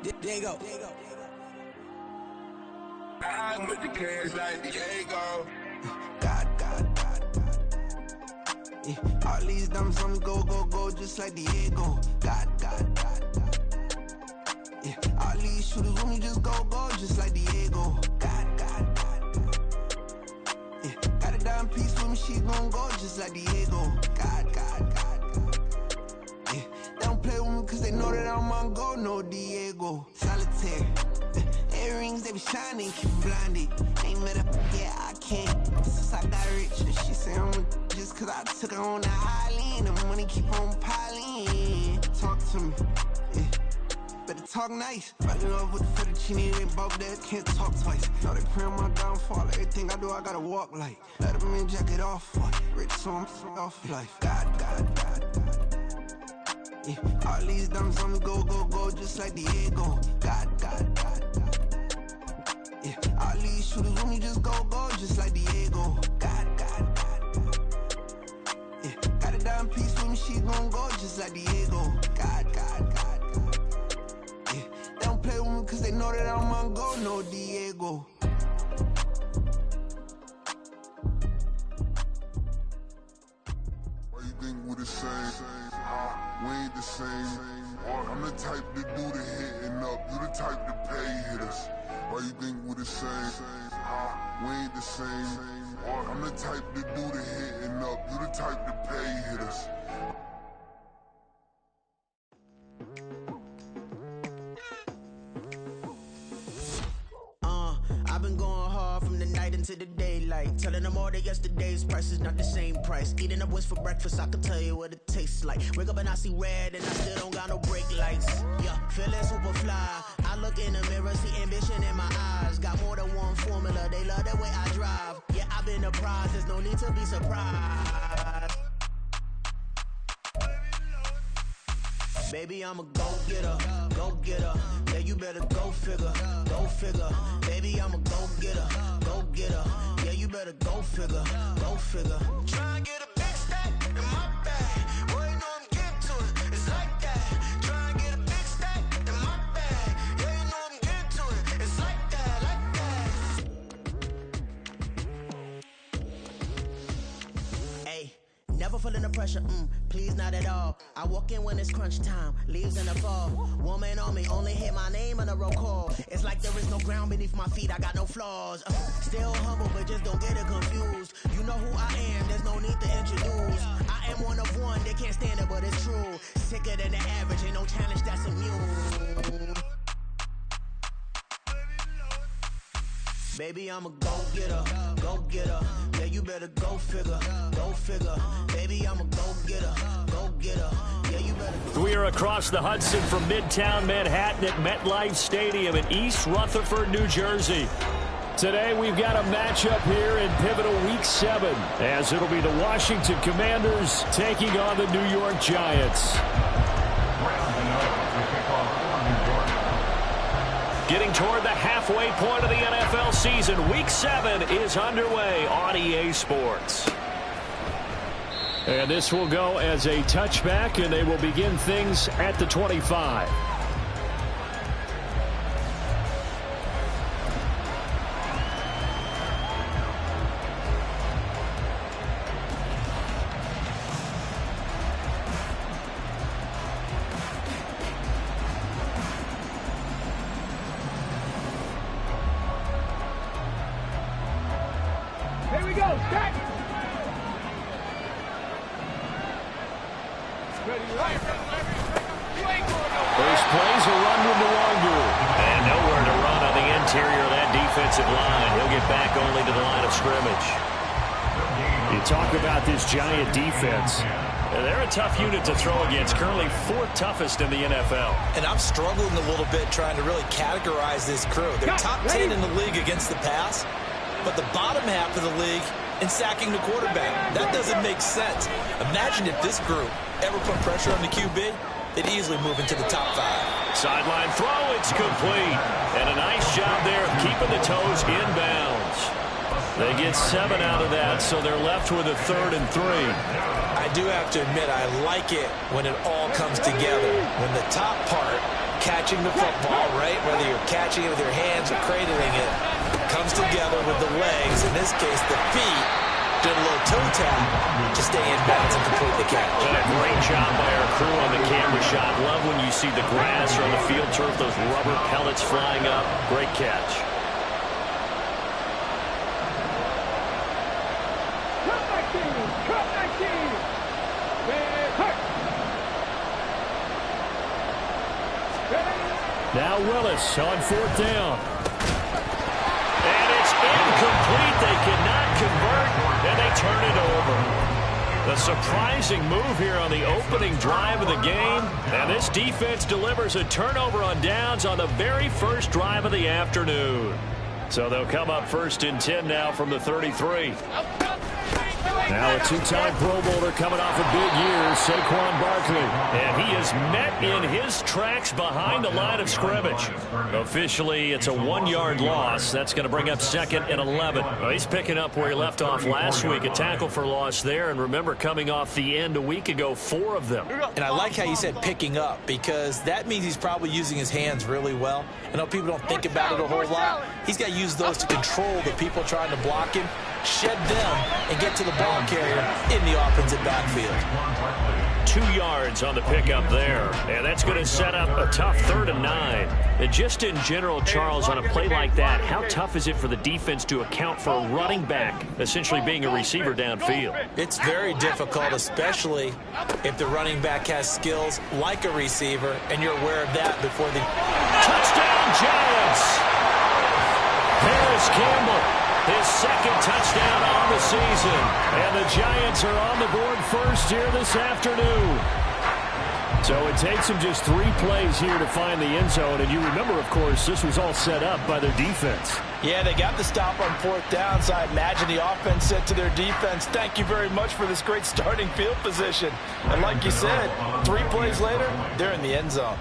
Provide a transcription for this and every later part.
Diego. I'm with the cash like Diego. God. Yeah, all these diamonds on me go, just like Diego. God. Yeah, all these shooters on me just go, just like Diego. God. Yeah, got a dime piece with me, she gon' go just like Diego. God. Yeah, they don't play with me cause they know that I'm on go, no Diego. Solitaire. Earrings, they be shining, keep blinded. Ain't met up, yeah, I can't. Since I got rich, and she say I'm just cause I took her on the island. The money keep on piling. Talk to me, yeah. Better talk nice. Right love with the fettuccine, they both dead, can't talk twice. Now they pray on my downfall. Everything I do, I gotta walk like. Let them in, jacket off, rich, so I'm off life. God. Yeah, all these diamonds on me go, just like Diego. God. Yeah, all these shooters on me just go, just like Diego. God. Yeah, got a dime piece with me, she gon' go just like Diego. God. Yeah, they don't play with me cause they know that I'm on go, no Diego. Why you think we the same? We ain't the same. I'm the type to do the hitting up, you the type to pay hitters. Why you think we the same? We ain't the same. I'm the type to do the hitting up, you the type to pay hitters. I've been going hard from the night into the daylight, telling them all that yesterday's price is not the same price. Eating up what's for breakfast, I can tell you what it tastes like. Wake up and I see red and I still don't got no brake lights. Yeah, feeling super fly. I look in the mirror, see ambition in my eyes. Got more than one formula, they love the way I drive. Yeah, I've been a prize, there's no need to be surprised. Baby, I'm a go-getter. Yeah, you better go figure. Baby, I'm a go-getter. Yeah, you better go figure. Try and get a big stack in my bag. Boy, you know I'm getting to it. It's like that. Try and get a big stack in my bag. Yeah, you know I'm getting to it. It's like that. Hey, never feeling the pressure, please not at all. I walk in when it's crunch time, leaves in the fall. Woman on me, only hit my name on the roll call. It's like there is no ground beneath my feet, I got no flaws. Still humble, but just don't get it confused. You know who I am, there's no need to introduce. I am one of one, they can't stand it, but it's true. Sicker than the average, ain't no challenge that's immune. Baby, I'm a go-getter. Yeah, you better go figure. Baby, I'm a go-getter. Yeah, you better go. We are across the Hudson from Midtown Manhattan at MetLife Stadium in East Rutherford, New Jersey. Today we've got a matchup here in pivotal Week 7, as it'll be the Washington Commanders taking on the New York Giants. Getting toward the halfway point of the NFL season, Week 7 is underway on EA Sports. And this will go as a touchback, and they will begin things at the 25. Here we go, set! First plays a run with Nwangu. And nowhere to run on the interior of that defensive line. He'll get back only to the line of scrimmage. You talk about this Giant defense. They're a tough unit to throw against, currently 4th toughest in the NFL. And I'm struggling a little bit trying to really categorize this crew. They're top 10 in the league against the pass, but the bottom half of the league in sacking the quarterback. That doesn't make sense. Imagine if this group ever put pressure on the QB, they'd easily move into the top 5. Sideline throw, it's complete. And a nice job there of keeping the toes inbounds. They get 7 out of that, so they're left with a 3rd and 3. I do have to admit, I like it when it all comes together. When the top part catching the football, right? Whether you're catching it with your hands or cradling it, comes together with the legs. In this case, the feet. Did a little toe tap to stay in bounds and complete the catch. And a great job by our crew on the camera shot. Love when you see the grass or on the field turf, those rubber pellets flying up. Great catch. Now Willis on 4th down. And it's incomplete. They cannot convert, and they turn it over. The surprising move here on the opening drive of the game. And this defense delivers a turnover on downs on the very first drive of the afternoon. So they'll come up 1st and 10 now from the 33. Now a 2-time Pro Bowler coming off a big year, Saquon Barkley. And he is met in his tracks behind the line of scrimmage. Officially, it's a 1-yard loss. That's going to bring up 2nd and 11. Well, he's picking up where he left off last week. A tackle for loss there. And remember, coming off the end a week ago, 4 of them. And I like how you said picking up, because that means he's probably using his hands really well. I know people don't think about it a whole lot. He's got to use those to control the people trying to block him, shed them, and get to the ball carrier in the offensive backfield. 2 yards on the pickup there. And that's going to set up a tough 3rd and 9. And just in general, Charles, on a play like that, how tough is it for the defense to account for a running back essentially being a receiver downfield? It's very difficult, especially if the running back has skills like a receiver, and you're aware of that before the... Touchdown, Giants! Harris Campbell, his 2nd touchdown on the season. And the Giants are on the board first here this afternoon. So it takes them just 3 plays here to find the end zone. And you remember, of course, this was all set up by their defense. Yeah, they got the stop on 4th down, so I imagine the offense said to their defense, thank you very much for this great starting field position. And like you said, 3 plays later, they're in the end zone.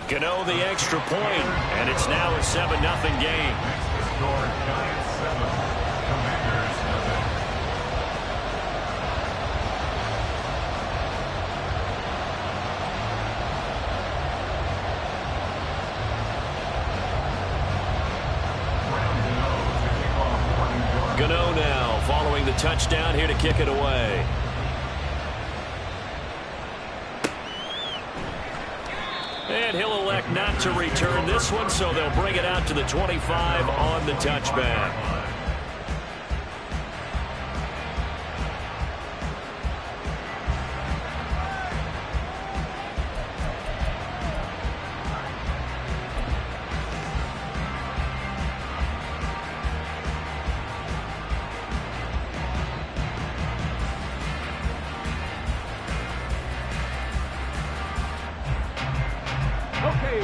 Gano the extra point, and it's now a 7-0 game. Gano now following the touchdown here to kick it away. And he'll elect not to return this one, so they'll bring it out to the 25 on the touchback.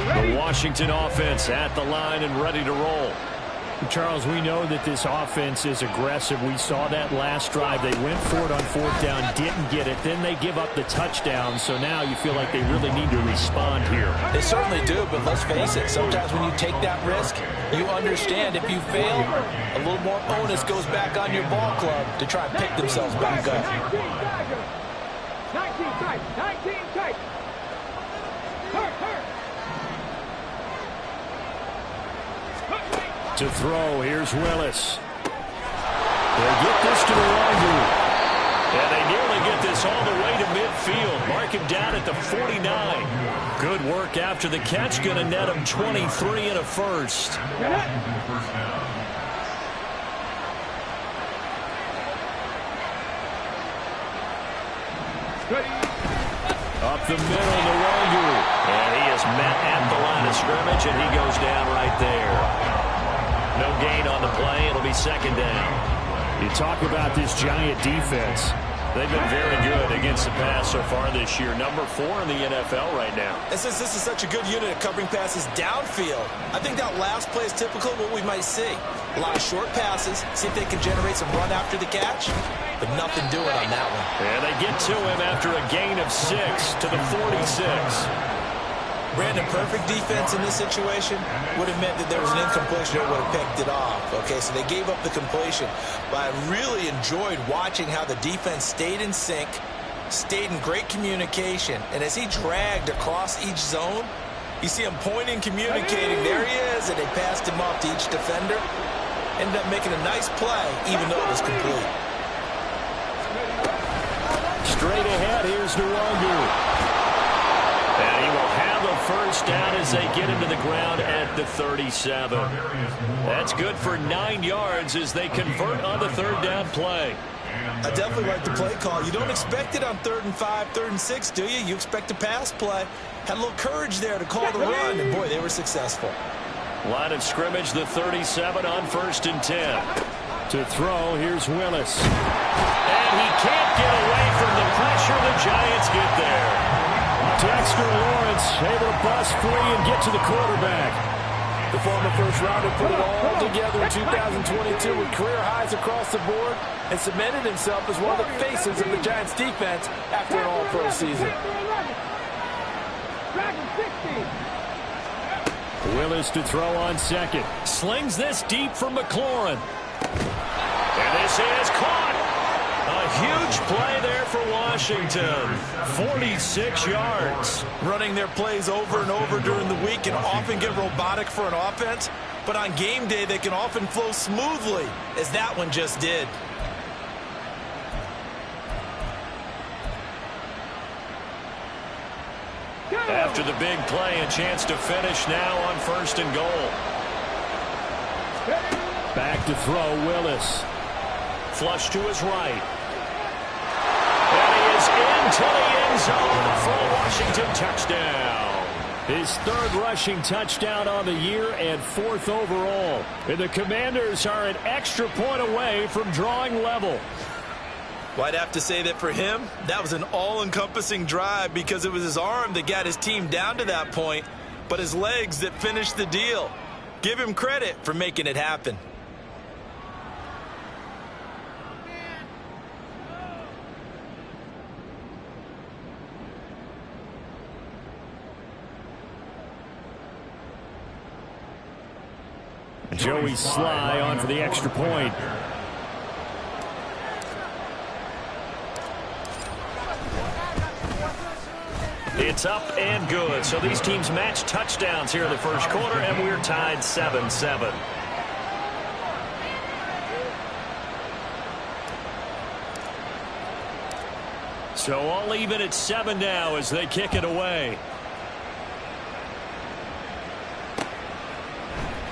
The Washington offense at the line and ready to roll. Charles, we know that this offense is aggressive. We saw that last drive. They went for it on 4th down, didn't get it. Then they give up the touchdown. So now you feel like they really need to respond here. They certainly do, but let's face it. Sometimes when you take that risk, you understand if you fail, a little more onus goes back on your ball club to try and pick themselves back up. 19 tight. To throw, here's Willis. They'll get this to the Longu. And they nearly get this all the way to midfield. Mark him down at the 49. Good work after the catch. Going to net him 23 and a first. Up the middle to Longu. And he is met at the line of scrimmage, and he goes down right there. No gain on the play. It'll be 2nd down. You talk about this Giant defense. They've been very good against the pass so far this year. Number 4 in the NFL right now. And since this is such a good unit at covering passes downfield, I think that last play is typical of what we might see. A lot of short passes, see if they can generate some run after the catch, but nothing doing on that one. And they get to him after a gain of 6 to the 46. Brandon, perfect defense in this situation would have meant that there was an incompletion that would have picked it off. Okay, so they gave up the completion. But I really enjoyed watching how the defense stayed in sync, stayed in great communication. And as he dragged across each zone, you see him pointing, communicating. There he is, and they passed him off to each defender. Ended up making a nice play, even though it was complete. Straight ahead, here's Nwangu. And he will have a first down as they get him to the ground at the 37. That's good for 9 yards as they convert on the third down play. I definitely like the play call. You don't expect it on 3rd and 5, 3rd and 6, do you? You expect a pass play. Had a little courage there to call the run, and boy, they were successful. Line of scrimmage, the 37 on 1st and 10. To throw, here's Willis. And he can't get away from the pressure. The Giants get there. Dexter Lawrence able to bust free and get to the quarterback. The former first-rounder put it all together in 2022 with career highs across the board and cemented himself as one of the faces of the Giants' defense after an all-pro season. Willis to throw on second. Slings this deep from McLaurin. And this is caught. A huge play there for Washington. 46 yards. Running their plays over and over during the week can often get robotic for an offense, but on game day they can often flow smoothly, as that one just did. After the big play, a chance to finish now on 1st and goal. Back to throw, Willis. Flush to his right. And he is into the end zone for a Washington touchdown. His 3rd rushing touchdown on the year and 4th overall. And the Commanders are an extra point away from drawing level. Well, I'd have to say that for him, that was an all-encompassing drive because it was his arm that got his team down to that point, but his legs that finished the deal. Give him credit for making it happen. Joey Sly on for the extra point. It's up and good. So these teams match touchdowns here in the first quarter, and we're tied 7-7. So all even at 7 now as they kick it away.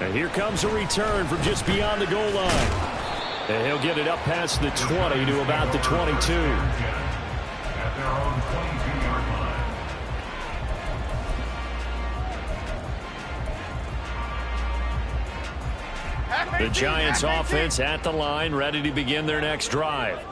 And here comes a return from just beyond the goal line. And he'll get it up past the 20 to about the 22. At their own 22-yard line. The Giants offense at the line, ready to begin their next drive.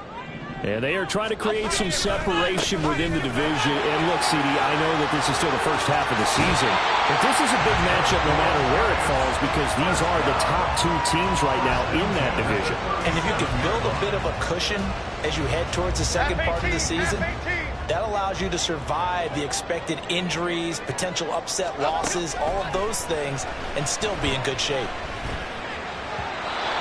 And they are trying to create some separation within the division. And look, CD, I know that this is still the first half of the season, but this is a big matchup no matter where it falls because these are the top 2 teams right now in that division. And if you can build a bit of a cushion as you head towards the second part of the season, that allows you to survive the expected injuries, potential upset losses, all of those things, and still be in good shape.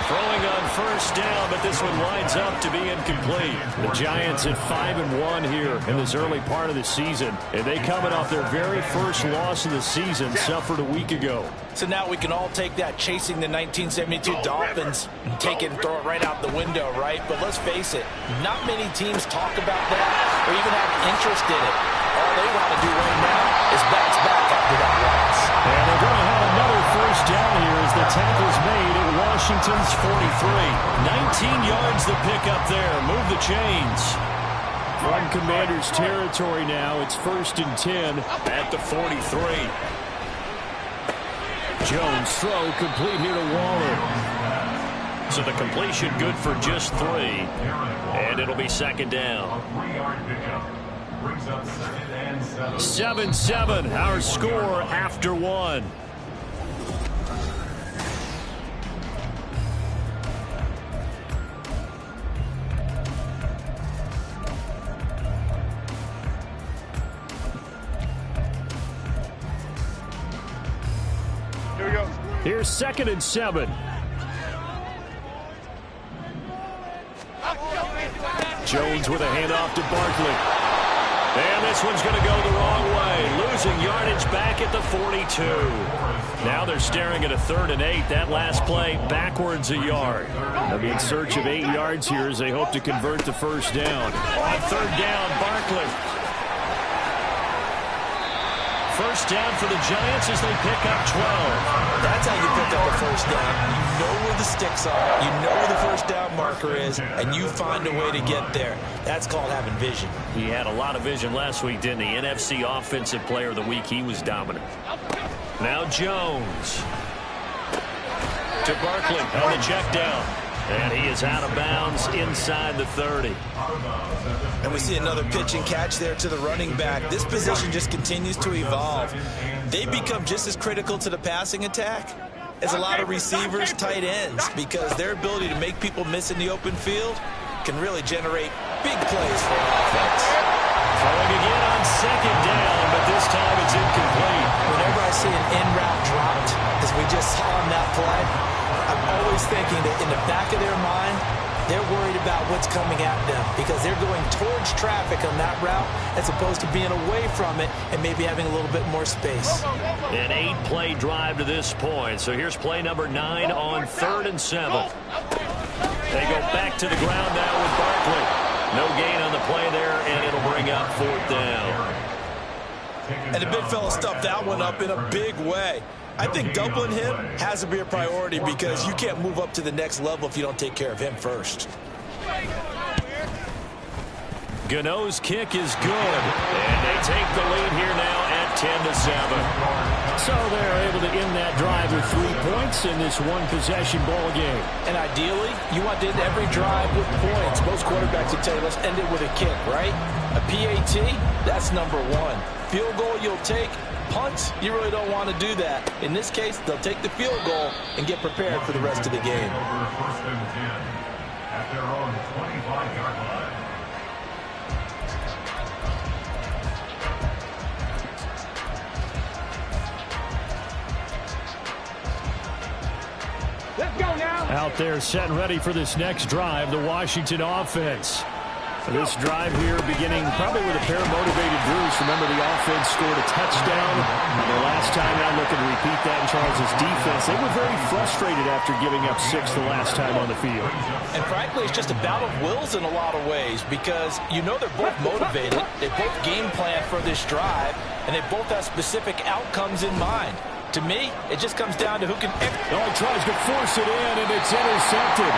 Throwing on first down, but this one winds up to be incomplete. The Giants at 5-1 here in this early part of the season. And they coming off their very first loss of the season, suffered a week ago. So now we can all take that chasing the 1972 Dolphins and take it and throw it right out the window, right? But let's face it, not many teams talk about that or even have interest in it. All they want to do right now is bounce back after that loss. And they're going to have another first down here as the tackle's made at Washington's 43. 19 yards the pick up there. Move the chains. From Commanders territory now, it's 1st and 10 at the 43. Jones throw complete here to Waller. So the completion good for just 3. And it'll be 2nd down. 3-yard pickup. Brings up 2nd and 7. 7-7, our score after 1. Here's 2nd and 7. Jones with a handoff to Barkley. And this one's going to go the wrong way. Losing yardage back at the 42. Now they're staring at a 3rd and 8. That last play backwards a yard. They'll be in search of 8 yards here as they hope to convert the first down. On 3rd down, Barkley. First down for the Giants as they pick up 12. That's how you pick up a first down. You know where the sticks are. You know where the first down marker is, and you find a way to get there. That's called having vision. He had a lot of vision last week, didn't he? NFC Offensive Player of the Week. He was dominant. Now Jones. To Barkley on the check down. And he is out of bounds inside the 30. And we see another pitch and catch there to the running back. This position just continues to evolve. They become just as critical to the passing attack as a lot of receivers, tight ends, because their ability to make people miss in the open field can really generate big plays for an offense. Throwing again on 2nd down, but this time it's incomplete. Whenever I see an in-route dropped, as we just saw on that play, I'm always thinking that in the back of their mind, they're worried about what's coming at them because they're going towards traffic on that route as opposed to being away from it and maybe having a little bit more space. An 8-play drive to this point. So here's play number 9 on 3rd and 7. They go back to the ground now with Barkley. No gain on the play there, and it'll bring up 4th down. And the big fella stuffed that one up in a big way. I think doubling him has to be a priority because you can't move up to the next level if you don't take care of him first. Gano's kick is good, and they take the lead here now at 10-7. So they're able to end that drive with 3 points in this one-possession ball game. And ideally, you want to end every drive with points. Most quarterbacks would tell you, let's end it with a kick, right? A PAT, that's number 1. Field goal you'll take. Punts, you really don't want to do that. In this case, they'll take the field goal and get prepared for the rest of the game. First and 10 at their own 25-yard line. Let's go now. Out there set and ready for this next drive, the Washington offense. This drive here beginning probably with a pair of motivated Bruce. Remember, the offense scored a touchdown. And the last time out, looking to repeat that in Charles' defense. They were very frustrated after giving up 6 the last time on the field. And frankly, it's just a battle of wills in a lot of ways because you know they're both motivated. They both game plan for this drive, and they both have specific outcomes in mind. To me, it just comes down to who can... Oh, he tries to force it in, and it's intercepted.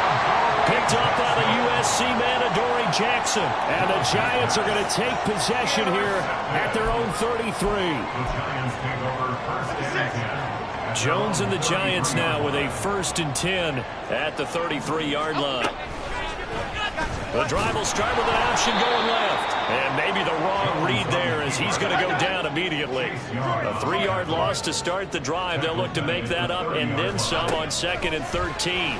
Picked up by the USC man, Adoree Jackson. And the Giants are going to take possession here at their own 33. Jones and the Giants now with a 1st and 10 at the 33-yard line. The drive will start with an option going left. And maybe the wrong read there as he's going to go down immediately. A 3-yard loss to start the drive. They'll look to make that up and then some on 2nd and 13.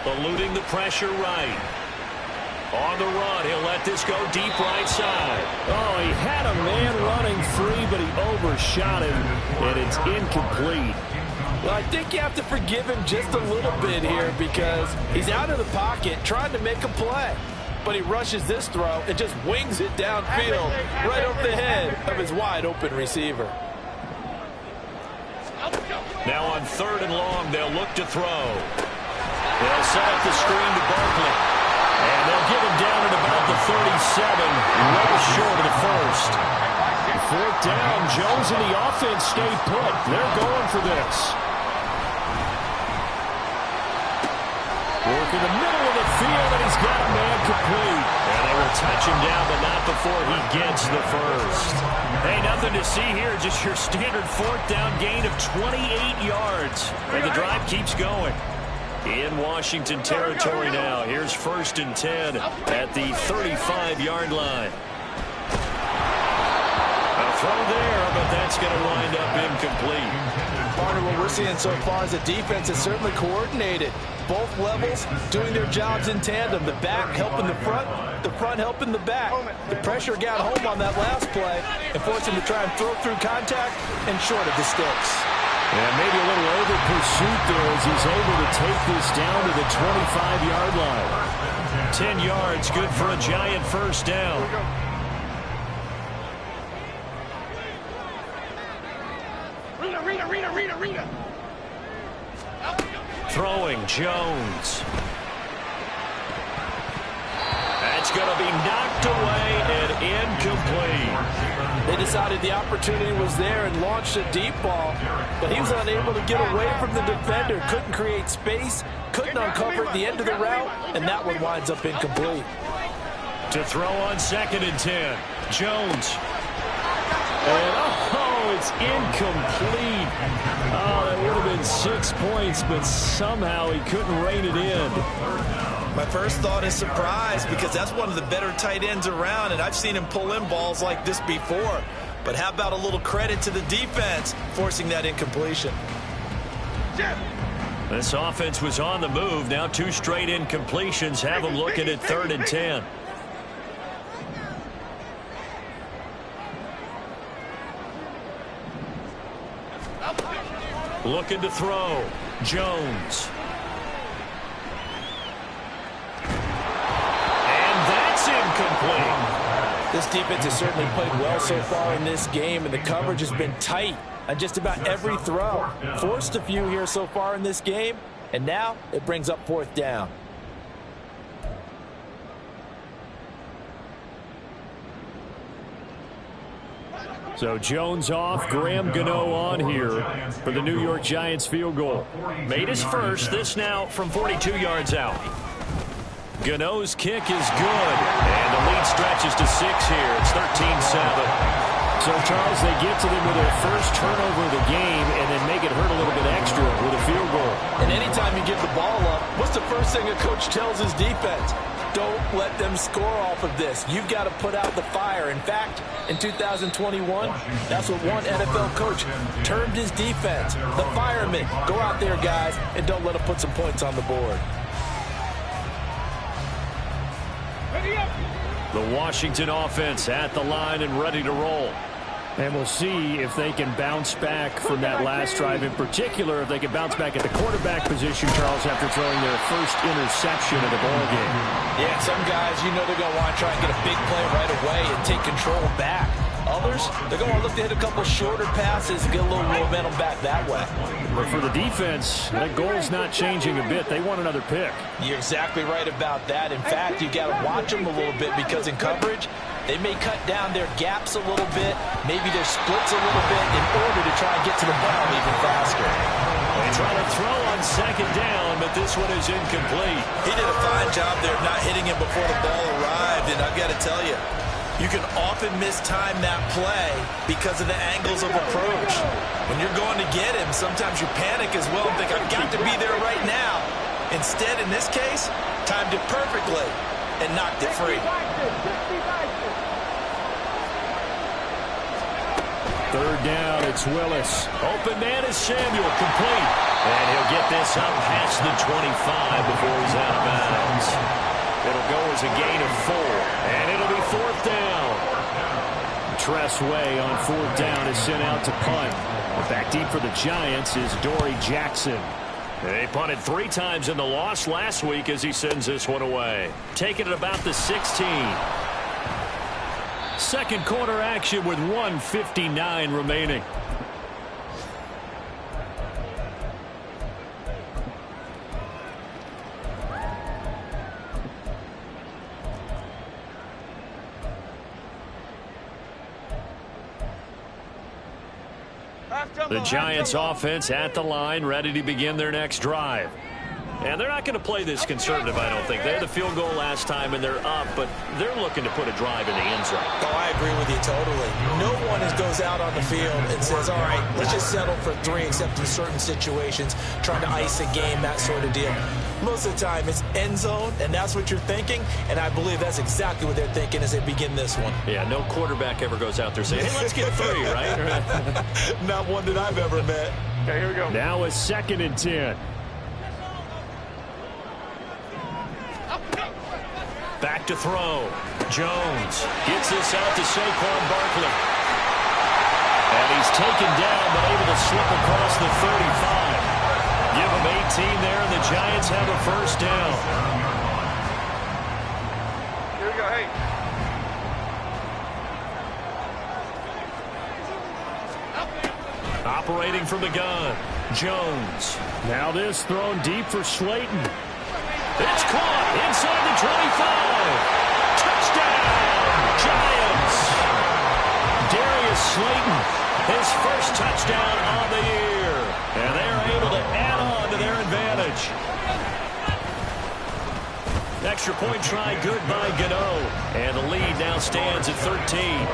Eluding the pressure right. On the run, he'll let this go deep right side. Oh, he had a man running free, but he overshot him, and it's incomplete. Well, I think you have to forgive him just a little bit here because he's out of the pocket trying to make a play. But he rushes this throw and just wings it downfield right over the head of his wide-open receiver. Now on 3rd and long, they'll look to throw. They'll set up the screen to Barkley. And they'll get him down at about the 37, well short of the 1st. 4th down, Jones and the offense stay put. They're going for this. Work in the middle of the field, and he's got a man complete. And they will touch him down, but not before he gets the 1st. Hey, nothing to see here, just your standard 4th down gain of 28 yards. And the drive keeps going. In Washington territory now. Here's 1st and 10 at the 35-yard line. A throw there, but that's going to wind up incomplete. Partner, what we're seeing so far is the defense is certainly coordinated. Both levels doing their jobs in tandem. The back helping the front helping the back. The pressure got home on that last play and forced him to try and throw through contact and short of the sticks. And maybe a little over pursuit there as he's able to take this down to the 25-yard line. 10 yards, good for a Giant first down. Rita. Throwing Jones. That's going to be knocked away and incomplete. They decided the opportunity was there and launched a deep ball, but he was unable to get away from the defender. Couldn't create space, couldn't uncover at the end of the route, and that one winds up incomplete. To throw on 2nd and 10. Jones. And, it's incomplete. Oh, that would have been 6 points, but somehow he couldn't rein it in. My first thought is surprise, because that's one of the better tight ends around, and I've seen him pull in balls like this before. But how about a little credit to the defense forcing that incompletion? This offense was on the move. Now 2 straight incompletions have them looking at 3rd and 10. Looking to throw. Jones. And that's incomplete. This defense has certainly played well so far in this game, and the coverage has been tight on just about every throw. Forced a few here so far in this game, and now it brings up 4th down. So Jones off, Graham Gano on here for the New York Giants field goal. Made his first, this now from 42 yards out. Gano's kick is good, and the lead stretches to 6 here. It's 13-7. So, Charles, they get to them with their first turnover of the game and then make it hurt a little bit extra with a field goal. And anytime you give the ball up, what's the first thing a coach tells his defense? Don't let them score off of this. You've got to put out the fire. In fact, in 2021, that's what one NFL coach termed his defense. The firemen. Go out there, guys, and don't let them put some points on the board. The Washington offense at the line and ready to roll. And we'll see if they can bounce back from that last drive. In particular, if they can bounce back at the quarterback position, Charles, after throwing their first interception of the ballgame. Yeah, some guys, you know they're going to want to try and get a big play right away and take control back. Others, they're going to look to hit a couple shorter passes and get a little momentum back that way. But for the defense, that goal's not changing a bit. They want another pick. You're exactly right about that. In fact, you got to watch them a little bit, because in coverage, they may cut down their gaps a little bit, maybe their splits a little bit, in order to try and get to the ball even faster. They try to throw on 2nd down, but this one is incomplete. He did a fine job there of not hitting him before the ball arrived, and I've got to tell you, you can often mistime that play because of the angles of approach. When you're going to get him, sometimes you panic as well and think, I've got to be there right now. Instead, in this case, timed it perfectly and knocked it free. 3rd down, it's Willis. Open man is Samuel, complete. And he'll get this up past the 25 before he's out of bounds. It'll go as a gain of 4, and it'll be 4th down. Tressway on 4th down is sent out to punt. Back deep for the Giants is Dory Jackson. They punted 3 times in the loss last week as he sends this one away. Taking it about the 16. Second quarter action with 1:59 remaining. The Giants offense at the line, ready to begin their next drive. And they're not going to play this conservative, I don't think. They had the field goal last time, and they're up, but they're looking to put a drive in the end zone. Oh, I agree with you totally. No one goes out on the field and says, all right, let's just settle for 3, except in certain situations, trying to ice a game, that sort of deal. Most of the time, it's end zone, and that's what you're thinking, and I believe that's exactly what they're thinking as they begin this one. Yeah, no quarterback ever goes out there saying, hey, let's get 3, right? Not one that I've ever met. Okay, here we go. Now it's 2nd and 10. Back to throw. Jones gets this out to Saquon Barkley. And he's taken down, but able to slip across the 35. Give him 18 there, and the Giants have a first down. Here we go, hey. Operating from the gun, Jones. Now this thrown deep for Slayton. It's caught inside the 25. Touchdown, Giants. Darius Slayton, his first touchdown on the year. And they're able to add on to their advantage. Extra point try good by Gano. And the lead now stands at 13.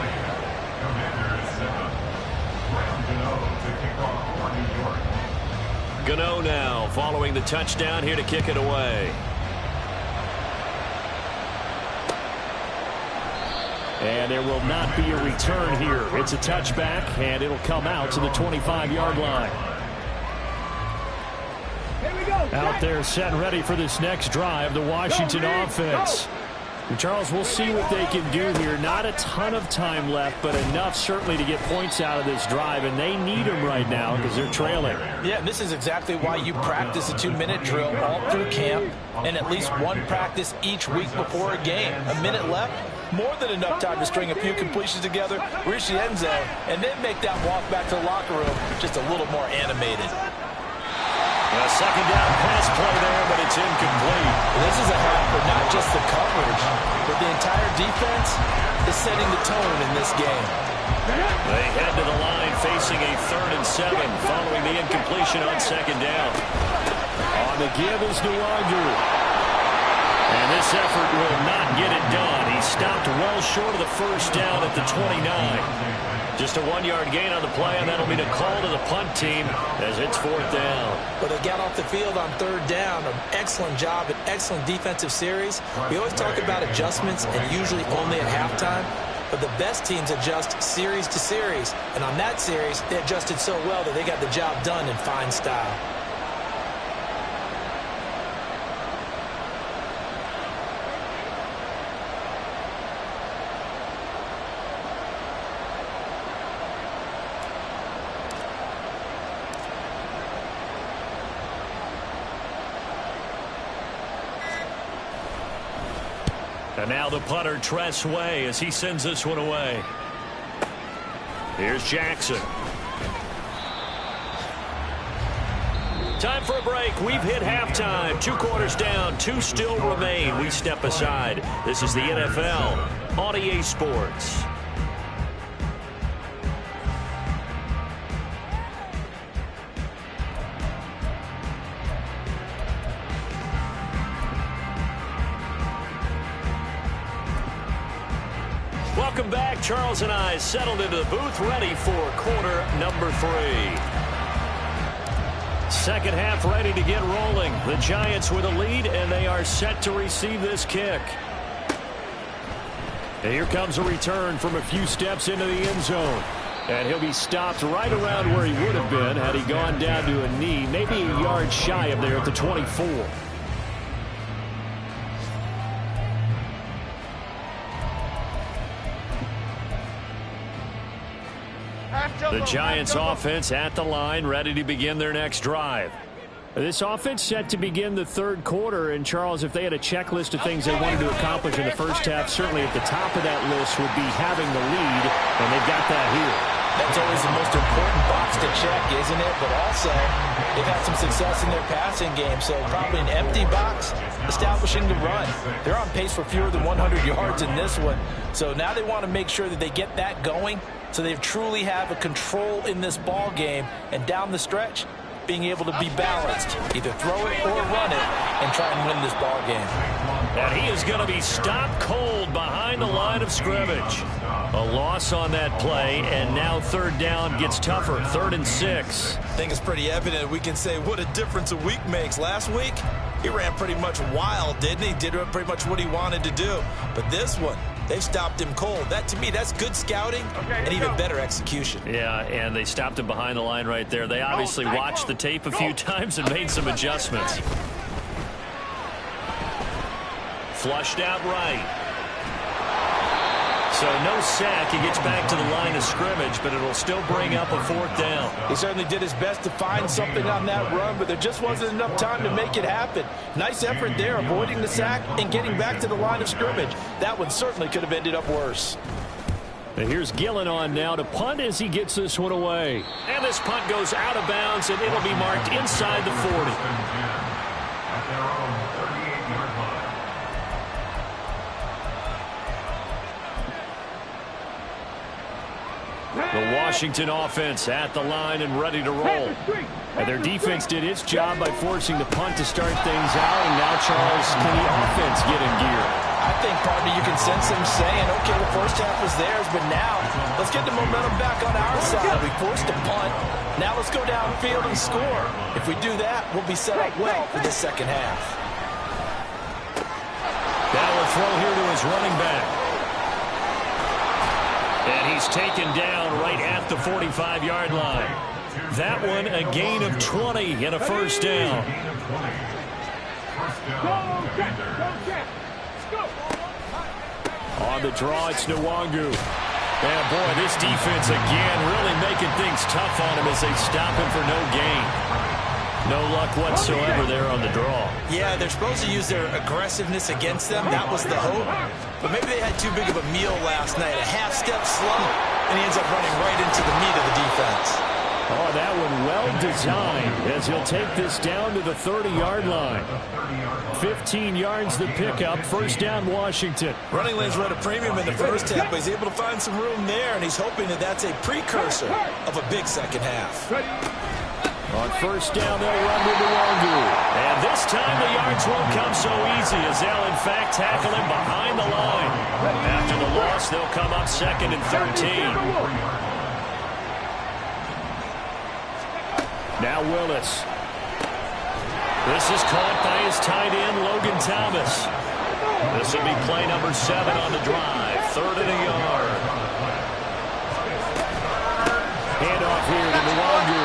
Gano now following the touchdown here to kick it away. And there will not be a return here. It's a touchback, and it'll come out to the 25-yard line. Here we go. Out there set and ready for this next drive, the Washington offense. And Charles, we'll see what they can do here. Not a ton of time left, but enough certainly to get points out of this drive, and they need them right now because they're trailing. Yeah, this is exactly why you practice a 2-minute drill all through camp and at least one practice each week before a game. A minute left, more than enough time to string a few completions together, reach the end zone, and then make that walk back to the locker room just a little more animated. A second down pass play there, but it's incomplete. This is a half for not just the coverage, but the entire defense is setting the tone in this game. They head to the line facing a 3rd and 7 following the incompletion on second down. On the give is Nwangu. And this effort will not get it done. He stopped well short of the first down at the 29. Just a 1-yard gain on the play, and that'll be the call to the punt team as it's 4th down. But they got off the field on 3rd down. An excellent job, an excellent defensive series. We always talk about adjustments, and usually only at halftime. But the best teams adjust series to series. And on that series, they adjusted so well that they got the job done in fine style. And now the punter, Tress Way, as he sends this one away. Here's Jackson. Time for a break. We've hit halftime. 2 quarters down. 2 still remain. We step aside. This is the NFL on EA Sports. Welcome back. Charles and I settled into the booth, ready for quarter number 3. Second half ready to get rolling. The Giants with a lead, and they are set to receive this kick. And here comes a return from a few steps into the end zone. And he'll be stopped right around where he would have been had he gone down to a knee, maybe a yard shy of there at the 24. The Giants offense at the line, ready to begin their next drive. This offense set to begin the 3rd quarter, and Charles, if they had a checklist of things they wanted to accomplish in the first half, certainly at the top of that list would be having the lead, and they've got that here. That's always the most important box to check, isn't it? But also, they've had some success in their passing game, so probably an empty box, establishing the run. They're on pace for fewer than 100 yards in this one, so now they want to make sure that they get that going, so they truly have a control in this ball game, and down the stretch, being able to be balanced, either throw it or run it, and try and win this ball game. And he is going to be stopped cold behind the line of scrimmage. A loss on that play, and now 3rd down gets tougher, 3rd and 6. I think it's pretty evident we can say what a difference a week makes. Last week, he ran pretty much wild, didn't he? Did pretty much what he wanted to do. But this one, they've stopped him cold. That, to me, that's good scouting and even better execution. Yeah, and they stopped him behind the line right there. They obviously watched the tape a few times and made some adjustments. Flushed out right. So no sack. He gets back to the line of scrimmage, but it'll still bring up a 4th down. He certainly did his best to find something on that run, but there just wasn't enough time to make it happen. Nice effort there, avoiding the sack and getting back to the line of scrimmage. That one certainly could have ended up worse. And here's Gillen on now to punt as he gets this one away. And this punt goes out of bounds, and it'll be marked inside the 40. At their own 38-yard line. The Washington offense at the line and ready to roll. And their defense did its job by forcing the punt to start things out. And now, Charles, can the offense get in gear? I think, partner, you can sense them saying, okay, the first half was theirs, but now let's get the momentum back on our side. We forced a punt. Now let's go downfield and score. If we do that, we'll be set up well for the second half. Now a throw here to his running back. And he's taken down right at the 45-yard line. That one a gain of 20 and a first down. On the draw, it's Nwangu. And boy, this defense again really making things tough on him as they stop him for no gain. No luck whatsoever there on the draw. Yeah, they're supposed to use their aggressiveness against them. That was the hope. But maybe they had too big of a meal last night. A half step slow, and he ends up running right into the meat of the defense. Oh, that one well designed as he'll take this down to the 30-yard line. 15 yards the pickup. First down, Washington. Running lanes run a premium in the first half, but he's able to find some room there, and he's hoping that that's a precursor of a big second half. On first down, they'll run with Nwangu. And this time the yards won't come so easy as they'll, in fact, tackle him behind the line. After the loss, they'll come up 2nd and 13. Now Willis. This is caught by his tight end, Logan Thomas. This will be play number 7 on the drive. 3rd and a yard. Handoff here to Nwangu.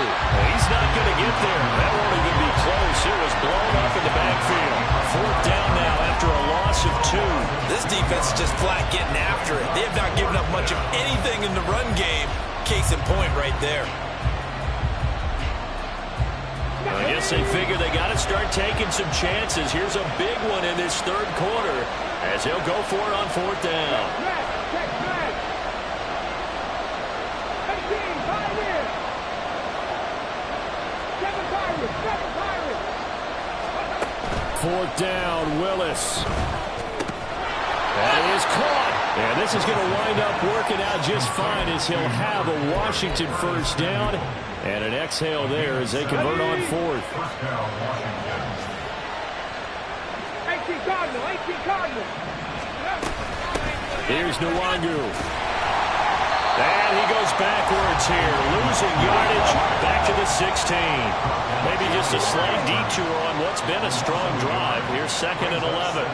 He's not going to get there. That won't even be close. It was blown up in the backfield. 4th down now after a loss of 2. This defense is just flat getting after it. They have not given up much of anything in the run game. Case in point right there. I guess they figure they got to start taking some chances. Here's a big one in this 3rd quarter as he'll go for it on 4th down. Fourth down, Willis. That is caught. And this is going to wind up working out just fine as he'll have a Washington first down. And an exhale there as they convert on 4th. 18 Cardinal. Here's Nwangu. And he goes backwards here, losing yardage back to the 16. Maybe just a slight detour on what's been a strong drive. Here's 2nd and 11.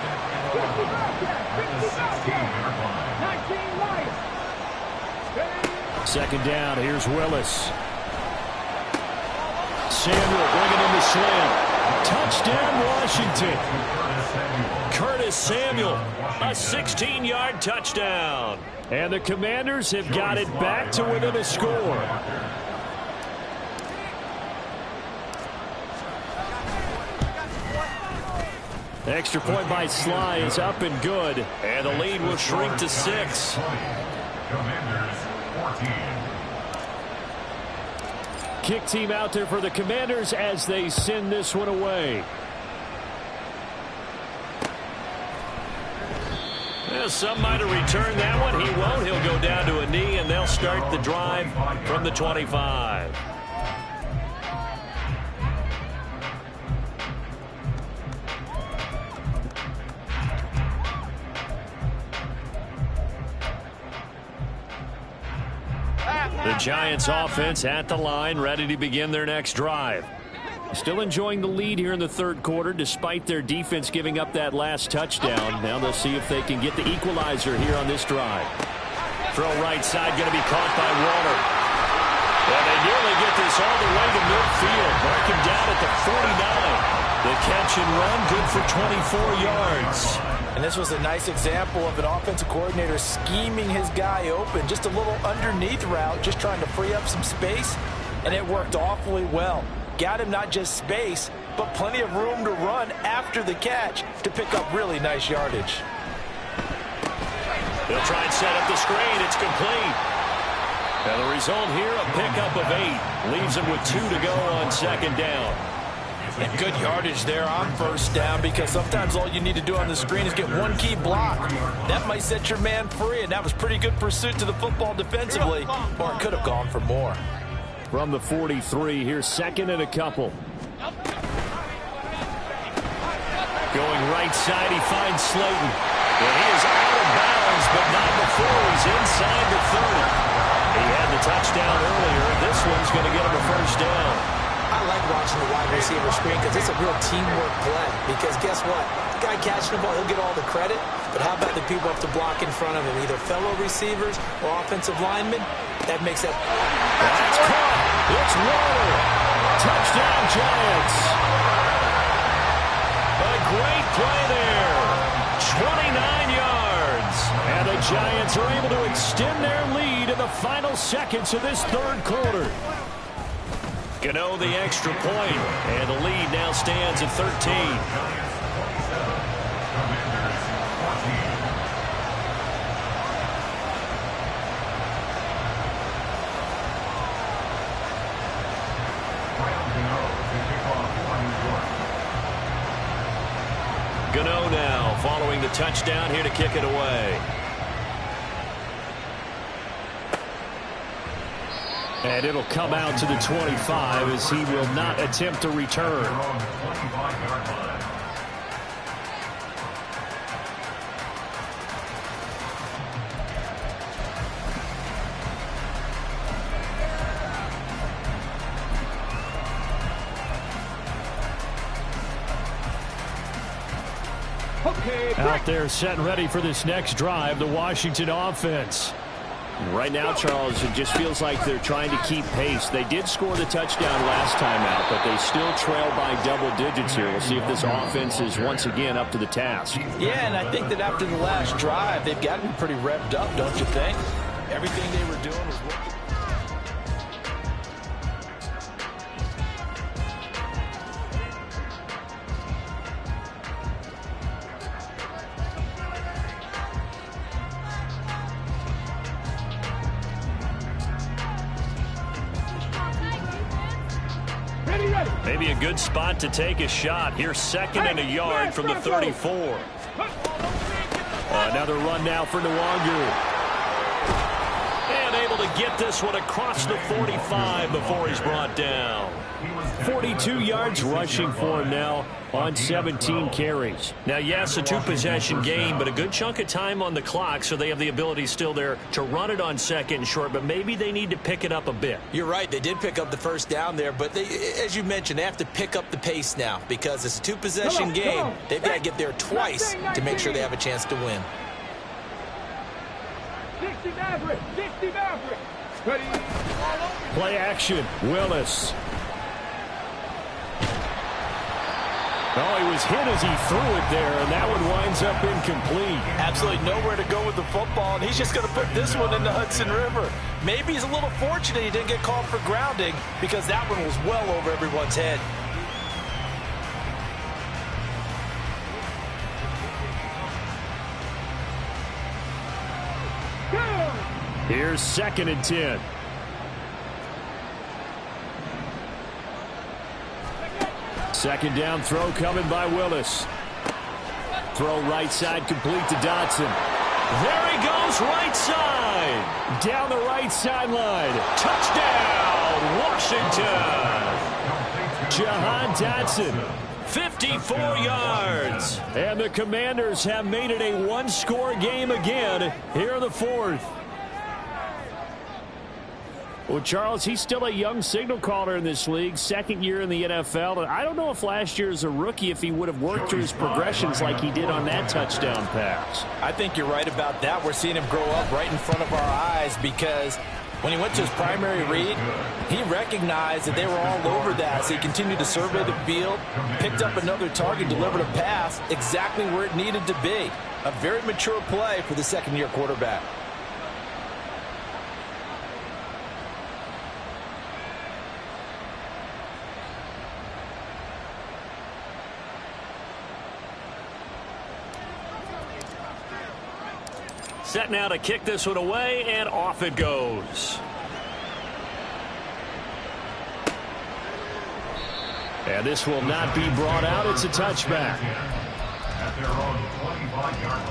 2nd down, here's Willis. Samuel bringing in the slam. Touchdown, Washington. Curtis Samuel, a 16-yard touchdown. And the Commanders have got it back to within a score. Extra point by Sly is up and good. And the lead will shrink to 6. Commanders 14. Kick team out there for the Commanders as they send this one away. Well, some might have returned that one. He won't. He'll go down to a knee, and they'll start the drive from the 25. The Giants offense at the line, ready to begin their next drive. Still enjoying the lead here in the 3rd quarter, despite their defense giving up that last touchdown. Now they'll see if they can get the equalizer here on this drive. Throw right side, going to be caught by Waller. And they nearly get this all the way to midfield. Mark him down at the 49. The catch and run, good for 24 yards. And And this was a nice example of an offensive coordinator scheming his guy open. Just a little underneath route, just trying to free up some space, and it worked awfully well. Got him not just space, but plenty of room to run after the catch to pick up really nice yardage. They'll try and set up the screen. It's complete. And the result here, a pickup of 8. Leaves them with 2 to go on second down. And good yardage there on first down, because sometimes all you need to do on the screen is get one key block. That might set your man free, and that was pretty good pursuit to the football defensively, or it could have gone for more. From the 43, here's second and a couple. Going right side, he finds Slayton. And he is out of bounds, but not before he's inside the 30. He had the touchdown earlier. This one's going to get him a first down. I like watching the wide receiver screen because it's a real teamwork play. Because guess what? The guy catching the ball, he'll get all the credit. But how about the people up to block in front of him, either fellow receivers or offensive linemen? That makes that. That's caught. It's Water. Touchdown, Giants. A great play there. 29 yards. And the Giants are able to extend their lead in the final seconds of this third quarter. Gano the extra point, and the lead now stands at 13. Gano now following the touchdown here to kick it away. And it'll come out to the 25 as he will not attempt to return. Out there set and ready for this next drive, the Washington offense. Right now, Charles, it just feels like they're trying to keep pace. They did score the touchdown last time out, but they still trail by double digits here. We'll see if this offense is once again up to the task. Yeah, and I think that after the last drive, they've got to be pretty revved up, don't you think? Everything they were doing was working. Maybe a good spot to take a shot. Here's second and a yard from the 34. Another run now for Nwangu. And able to get this one across the 45 before he's brought down. 42 yards rushing for him now on 17 carries. Now, yes, a two-possession game, but a good chunk of time on the clock, so they have the ability still there to run it on second and short, but maybe they need to pick it up a bit. You're right. They did pick up the first down there, but they, as you mentioned, they have to pick up the pace now because it's a two-possession game. They've got to get there twice to make sure they have a chance to win. 60 Maverick! 60 Maverick! Ready? Play action. Willis. Oh, he was hit as he threw it there, and that one winds up incomplete. Absolutely nowhere to go with the football, and he's just going to put this one in the Hudson River. Maybe he's a little fortunate he didn't get called for grounding because that one was well over everyone's head. Here's second and 10. Second down throw coming by Willis. Throw right side complete to Dotson. There he goes, right side. Down the right sideline. Touchdown, Washington. Jahan Dotson. 54 yards. And the Commanders have made it a one-score game again here in the fourth. Well, Charles, he's still a young signal caller in this league, second year in the NFL. And I don't know if last year as a rookie, if he would have worked through his progressions like he did on that touchdown pass. I think you're right about that. We're seeing him grow up right in front of our eyes because When he went to his primary read, he recognized that they were all over that, so he continued to survey the field, picked up another target, delivered a pass exactly where it needed to be. A very mature play for the second-year quarterback. Set now to kick this one away, and off it goes. And this will not be brought out. It's a touchback. At their own 25-yard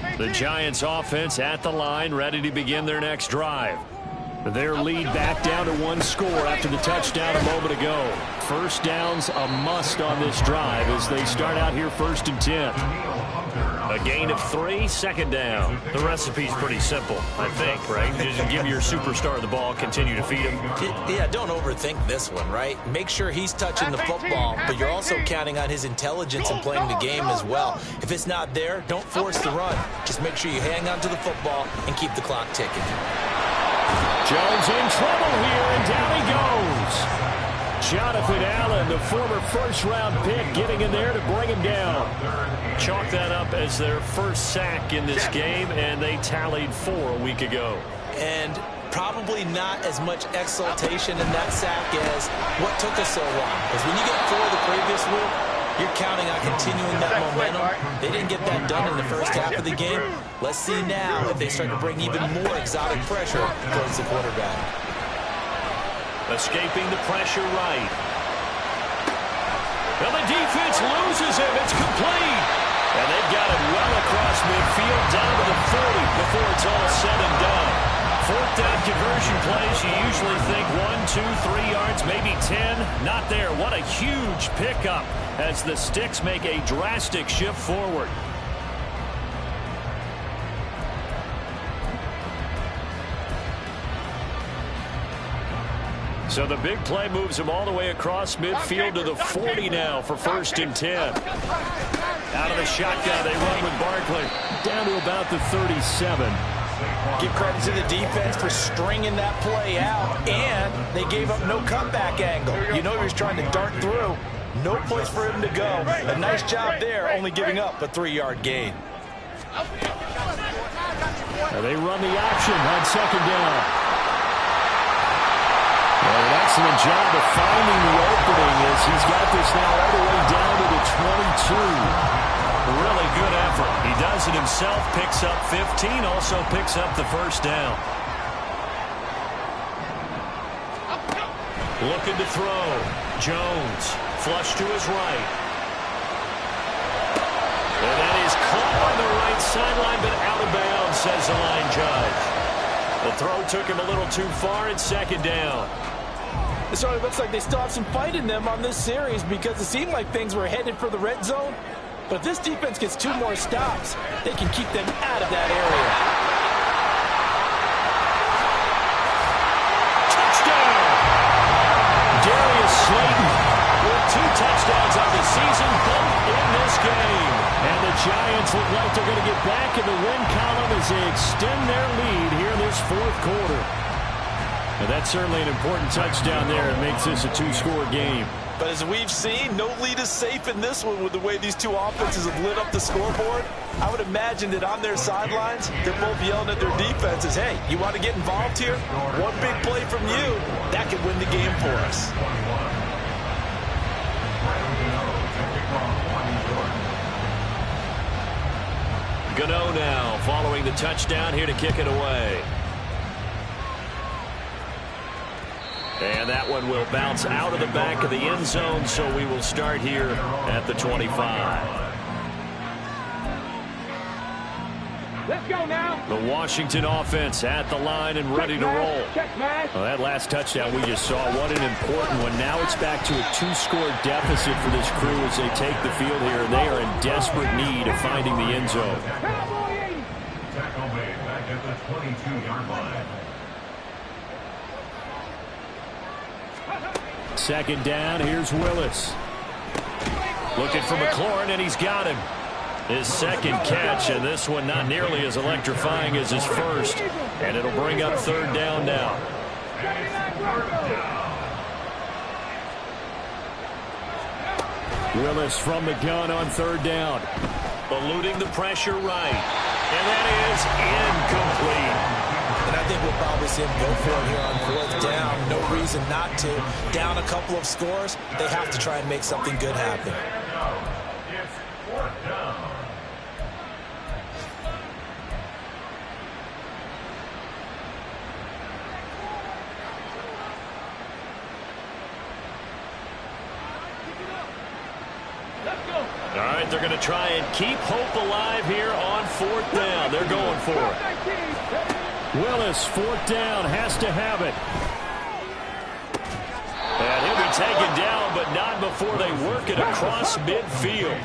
line. The Giants offense at the line, ready to begin their next drive. Their lead back down to one score after the touchdown a moment ago. First down's a must on this drive as they start out here 1st and 10. A gain of 3, second down. The recipe's pretty simple, I think, right? Just give your superstar the ball, continue to feed him. Yeah, don't overthink this one, right? Make sure he's touching the football, but you're also counting on his intelligence in playing the game as well. If it's not there, don't force the run. Just make sure you hang on to the football and keep the clock ticking. Jones in trouble here, and down he goes. Jonathan Allen, the former first-round pick, getting in there to bring him down. Chalk that up as their first sack in this game, and they tallied 4 a week ago. And probably not as much exultation in that sack as what took us so long. Because when you get 4 the previous week, you're counting on continuing that momentum. They didn't get that done in the first half of the game. Let's see now if they start to bring even more exotic pressure towards the quarterback. Escaping the pressure right. Well, the defense loses him. It's complete. And they've got it well across midfield down to the 40 before it's all said and done. 4th down conversion plays, you usually think 1, 2, 3 yards, maybe 10. Not there. What a huge pickup as the Sticks make a drastic shift forward. So the big play moves him all the way across midfield to the 40 now for 1st and 10. Out of the shotgun, they run with Barkley. Down to about the 37. Give credit to the defense for stringing that play out, and they gave up no cutback angle. You know he was trying to dart through. No place for him to go. A nice job there, only giving up a 3-yard gain. They run the option on 2nd down. Well, an excellent job of finding the opening as he's got this now all the way down to the 22. Really good effort. He does it himself, picks up 15, also picks up the 1st down. Looking to throw. Jones, flush to his right. And that is caught on the right sideline, but out of bounds, says the line judge. The throw took him a little too far, and 2nd down. It sort of looks like they still have some fight in them on this series because it seemed like things were headed for the red zone. But if this defense gets 2 more stops, they can keep them out of that area. Touchdown! Darius Slayton with 2 touchdowns on the season, both in this game. And the Giants look like they're going to get back in the win column as they extend their lead here in this 4th quarter. And that's certainly an important touchdown there. It makes this a 2-score game. But as we've seen, no lead is safe in this one with the way these 2 offenses have lit up the scoreboard. I would imagine that on their sidelines, they're both yelling at their defenses, hey, you want to get involved here? One big play from you, that could win the game for us. Gano now following the touchdown here to kick it away. And that one will bounce out of the back of the end zone, so we will start here at the 25. Let's go now. The Washington offense at the line and ready to roll. Well, that last touchdown we just saw, what an important one. Now it's back to a 2-score deficit for this crew as they take the field here, and they are in desperate need of finding the end zone. Tackle made back at the 22-yard line. 2nd down, here's Willis. Looking for McLaurin, and he's got him. His second catch, and this one not nearly as electrifying as his first. And it'll bring up third down now. Willis from the gun on third down. Eluding the pressure right. And that is incomplete. And I think we'll probably see him go for it here on fourth down. No reason not to. Down a couple of scores, they have to try and make something good happen. It's fourth down. All right, they're going to try and keep hope alive here on fourth down. They're going for it. Willis, fourth down, has to have it. And he'll be taken down, but not before they work it across midfield.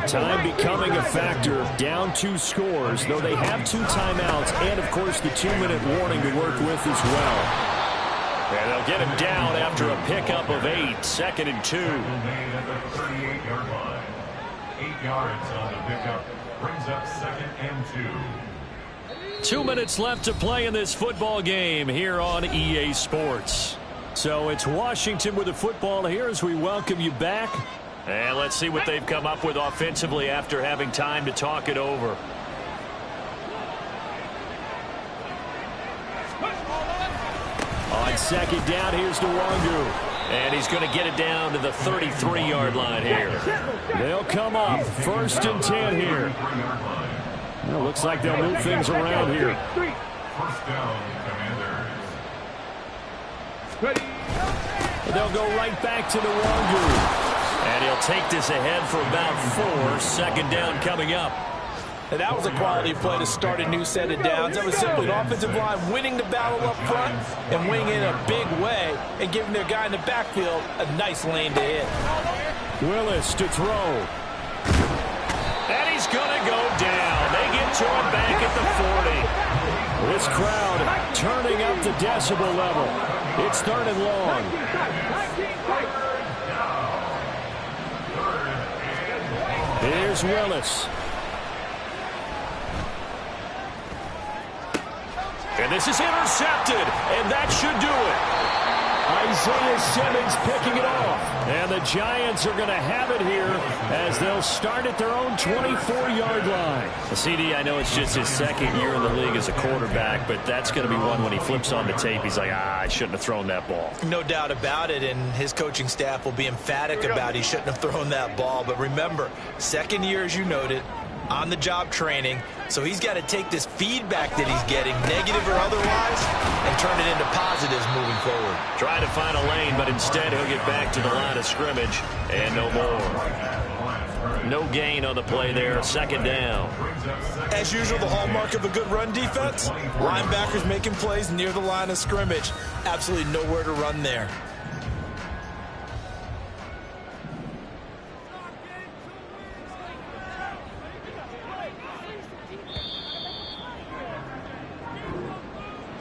Time becoming a factor, down 2 scores, though they have 2 timeouts and, of course, the 2-minute warning to work with as well. And they'll get him down after a pickup of 8, 2nd and 2. Made at the 38-yard line. 8 yards on the pickup. Brings up 2nd and 2. 2 minutes left to play in this football game here on EA Sports. So it's Washington with the football here as we welcome you back. And let's see what they've come up with offensively after having time to talk it over. On second down, here's Nwangu. And he's going to get it down to the 33-yard line here. They'll come up 1st and 10 here. Well, looks like they'll move things around here. First down, Commanders. They'll go right back to Nwangu. And he'll take this ahead for about 4. 2nd down coming up. And that was a quality play to start a new set of downs. That was simply an offensive line winning the battle up front and winning in a big way and giving their guy in the backfield a nice lane to hit. Willis to throw. And he's going to go down. They get to him back at the 40. This crowd turning up the decibel level. It's 3rd and long. Here's Willis. And this is intercepted, and that should do it. Isaiah Simmons picking it off. And the Giants are going to have it here as they'll start at their own 24-yard line. CD, I know it's just his 2nd year in the league as a quarterback, but that's going to be one when he flips on the tape. He's like, I shouldn't have thrown that ball. No doubt about it, and his coaching staff will be emphatic about he shouldn't have thrown that ball. But remember, 2nd year, as you noted, on-the-job training, so he's got to take this feedback that he's getting, negative or otherwise, and turn it into positives moving forward. Trying to find a lane, but instead he'll get back to the line of scrimmage, and no more. No gain on the play there, 2nd down. As usual, the hallmark of a good run defense, linebackers making plays near the line of scrimmage. Absolutely nowhere to run there.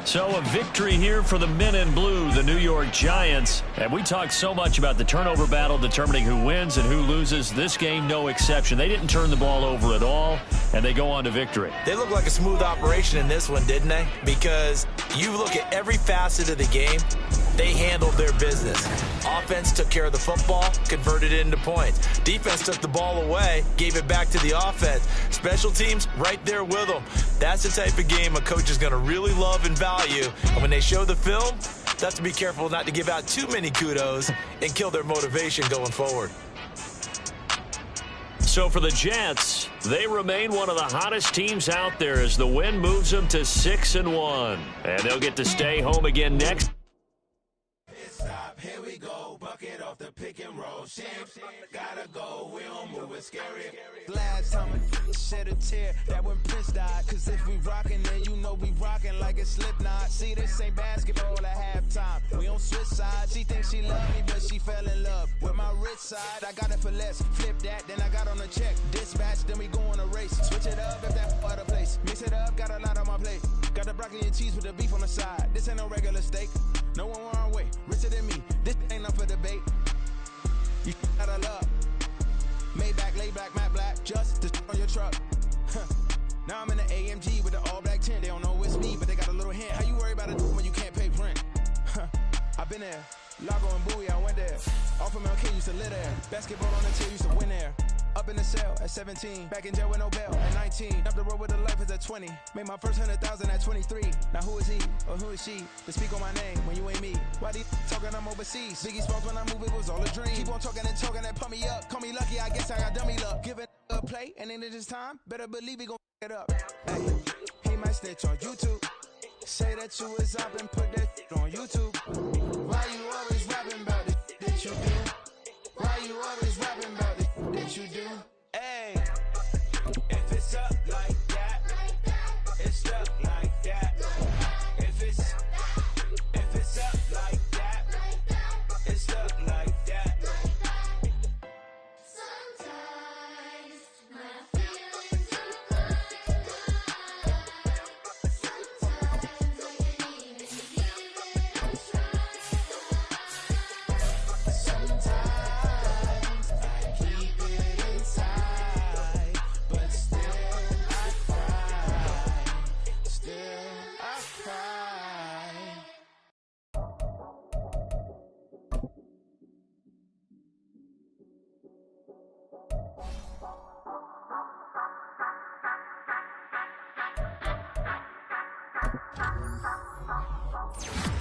So a victory here for the men in blue, the New York Giants. And we talked so much about the turnover battle determining who wins and who loses. This game, no exception. They didn't turn the ball over at all, and they go on to victory. They look like a smooth operation in this one, didn't they? Because you look at every facet of the game, they handled their business. Offense took care of the football, converted it into points. Defense took the ball away, gave it back to the offense. Special teams, right there with them. That's the type of game a coach is going to really love and value. And when they show the film, they have to be careful not to give out too many kudos and kill their motivation going forward. So for the Jets, they remain one of the hottest teams out there as the win moves them to 6-1. And they'll get to stay home again next. Stop, here we go, bucket off the pick and roll. Shams, gotta go, we don't move it scary. Last time I shed a tear, that when Prince died. Cause if we rockin', then you know we rockin' like a Slipknot. See, this ain't basketball at halftime. We on switch sides. She thinks she love me, but she fell in love with my rich side. I got it for less, flip that, then I got on a check. Dispatch, then we go on a race. Switch it up if that other place. Mix it up, got a lot on my plate. Got the broccoli and cheese with the beef on the side. This ain't no regular steak. No one wrong way, richer than me. This ain't up for debate. You gotta love. Maybach, laid back, matte black, just the on your truck. Now I'm in the AMG with the all black tint. They don't know it's me, but they got a little hint. How you worry about it when you can't pay rent? I've been there. Lago and Bowie, I went there. Off of MLK, used to live there. Basketball on the tier, used to win there. Up in the cell at 17. Back in jail with no bail at 19. Up the road with the life is at 20. Made my first 100,000 at 23. Now who is he or who is she to speak on my name when you ain't me? Why they talking I'm overseas? Biggie spoke when I move, it was all a dream. Keep on talking and pump me up. Call me lucky, I guess I got dummy luck. Give it a play, and in this time, better believe he gon' it up. Hey, he might snitch on YouTube. Say that you was up and put that on YouTube. Why you always rapping about it that you do? Why you always rapping about it that you do? Hey, if it's up like that, it's stuck like that. If it's up like that, it's stuck like that. Sometimes my feelings are blind. Sometimes I can't even give it a try. Sometimes I keep it inside, but still I cry. Still I cry.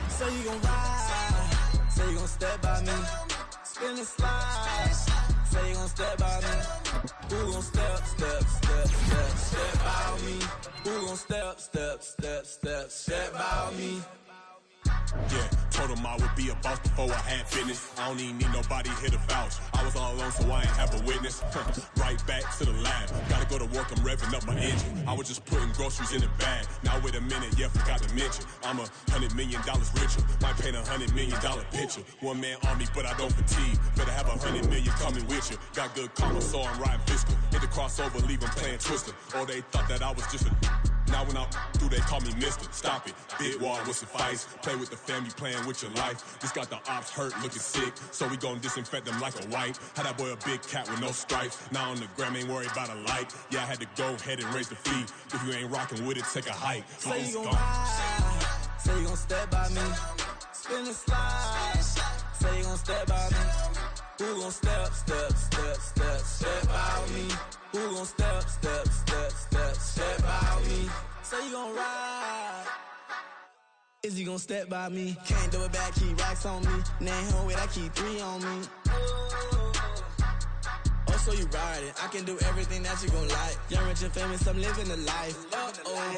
Say you gon' ride, say you gon' step by me, spin and slide, say you gon' step by me, who gon' step by me, who gon' step by me. Yeah, told him I would be a boss before I had business. I don't even need nobody here to vouch. I was all alone, so I ain't have a witness. Right back to the lab. Gotta go to work, I'm revving up my engine. I was just putting groceries in the bag. Now wait a minute, yeah, forgot to mention. I'm $100 million richer. Might paint $100 million picture. One man army, but I don't fatigue. Better have $100 million coming with you. Got good karma, so I'm riding fiscal. Hit the crossover, leave them playing Twister. Or they thought that I was just a... Now when I through, they call me mister. Stop it. Big wall with suffice. Play with the family, playing with your life. Just got the ops hurt, looking sick. So we gon' disinfect them like a wipe. Had that boy a big cat with no stripes. Now on the gram, ain't worried about a light. Yeah, I had to go ahead and raise the fee. If you ain't rocking with it, take a hike. Say you gon' ride, say you gon' step by me, spin and slide. Say you gon' step by me, who gon' step by me? Who gon' step by me? Say you gon' ride. Is he gon' step by me? Can't do it back, keep racks on me. Name home with I keep 3 on me. Oh, so you riding? I can do everything that you gon' like. Young, rich, and famous, I'm living the life.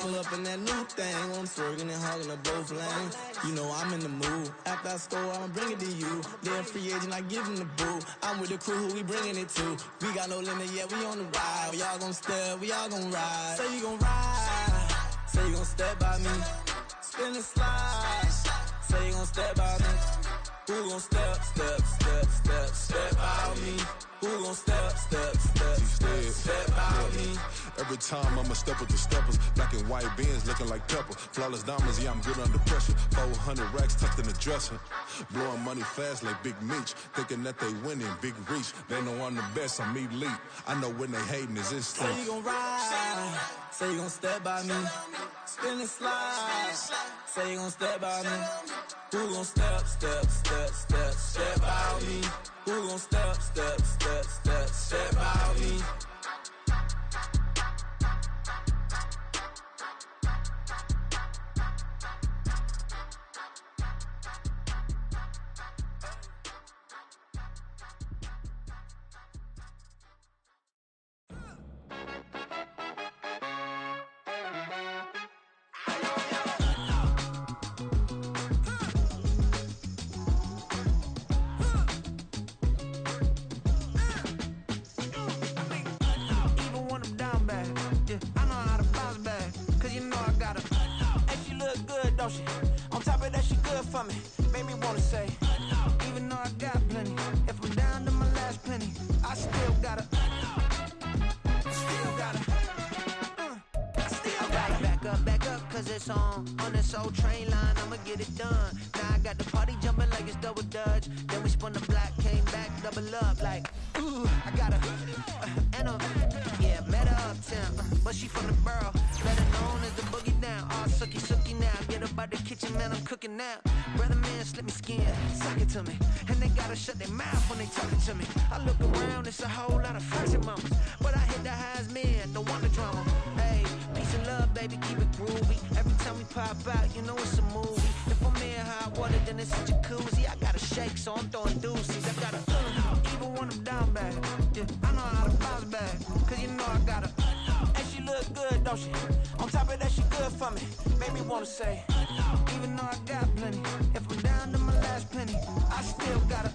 Pull up in that new thing. I'm swerving and hogging up both lanes. You know I'm in the mood. After I score, I'ma bring it to you. They're a free agent, I give him the boo. I'm with the crew, who we bringing it to. We got no limit, yeah, we on the ride. We all gon' step, we all gon' ride. Say you gon' ride, say you gon' step by me. Spin and slide, say you gon' step by me. Who gon' step by me? Who gon' step by me? Every time I'm a step with the steppers. Black and white beans looking like pepper. Flawless diamonds, yeah, I'm good under pressure. 400 racks tucked in the dresser. Blowing money fast like Big Meech. Thinking that they winning, big reach. They know I'm the best, I'm elite. I know when they hating is instinct. Say you gon' ride, say you gon' step by me. Spin and slide, say you gon' step by me. Who gon' step by me? Who gon' step by me? On top of that, she good for me. Made me wanna say, even though I got plenty, if I'm down to my last penny, I still gotta back up, cause it's lights on this old train line, I'ma get it done. Now I got the party jumping like it's double dutch. Then we spun the block, came back, double up like, ooh, I got a, and a, yeah, met her uptown, but she from the borough, better known as the boogie down. All sucky sucky now, get up out the kitchen, man, I'm cooking now. Brother man, slip me skin, suck it to me, and they gotta shut their mouth when they talking to me. I look around, it's a whole lot of flirting mamas, but I hit the highs, man, don't want the drama. Hey, peace and love, baby, keep it groovy. Every time we pop out, you know it's a movie. If I'm in hot water, then it's a jacuzzi. I gotta shake, so I'm throwing deuces. I gotta even when I'm down bad. Yeah, I know how to bounce back, cause you know I gotta. And she look good, don't she? On top of that, she good for me. Make me wanna say, even though I got plenty, if I'm down to my last penny, I still gotta.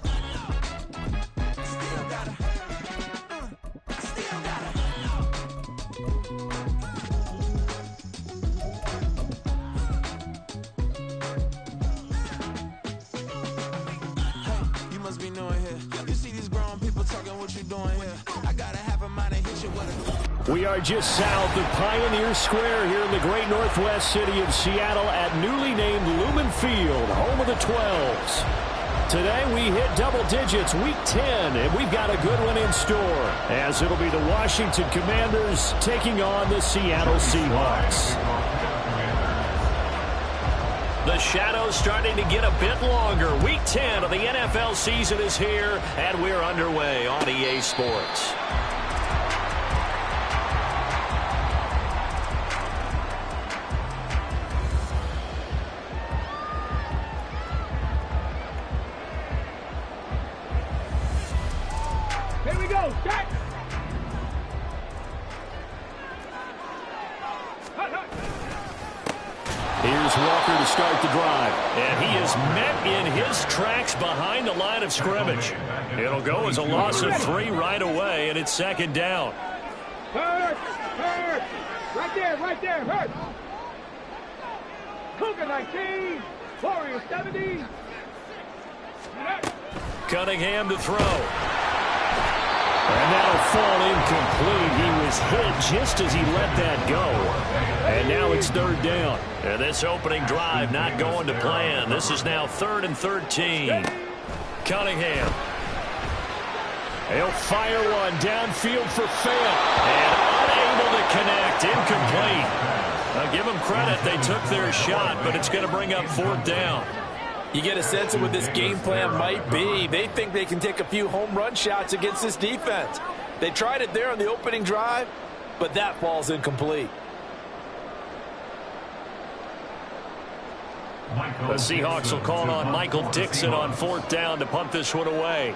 Still gotta. I still gotta. Must be knowing here. You see these grown people talking, what you doing here? I gotta have a mind to hit you with a... We are just south of Pioneer Square here in the great northwest city of Seattle at newly named Lumen Field, home of the 12s. Today we hit double digits, week 10, and we've got a good one in store, as it'll be the Washington Commanders taking on the Seattle Seahawks. The shadows starting to get a bit longer. Week 10 of the NFL season is here, and we're underway on EA Sports. Here we go, set! Here's Walker to start the drive, and he is met in his tracks behind the line of scrimmage. It'll go as a loss of 3 right away, and it's second down. Hurt! Hurt! Right there, hurt! Cougar 19, Warrior 70. Cunningham to throw. And that'll fall incomplete. He was hit just as he let that go. And now it's third down. And this opening drive not going to plan. This is now 3rd and 13. Cunningham. He'll fire one downfield for Fant. And unable to connect. Incomplete. Now give them credit. They took their shot, but it's going to bring up 4th down. You get a sense of what this game plan might be. They think they can take a few home run shots against this defense. They tried it there on the opening drive, but that falls incomplete. The Seahawks will call on Michael Dixon on 4th down to punt this one away.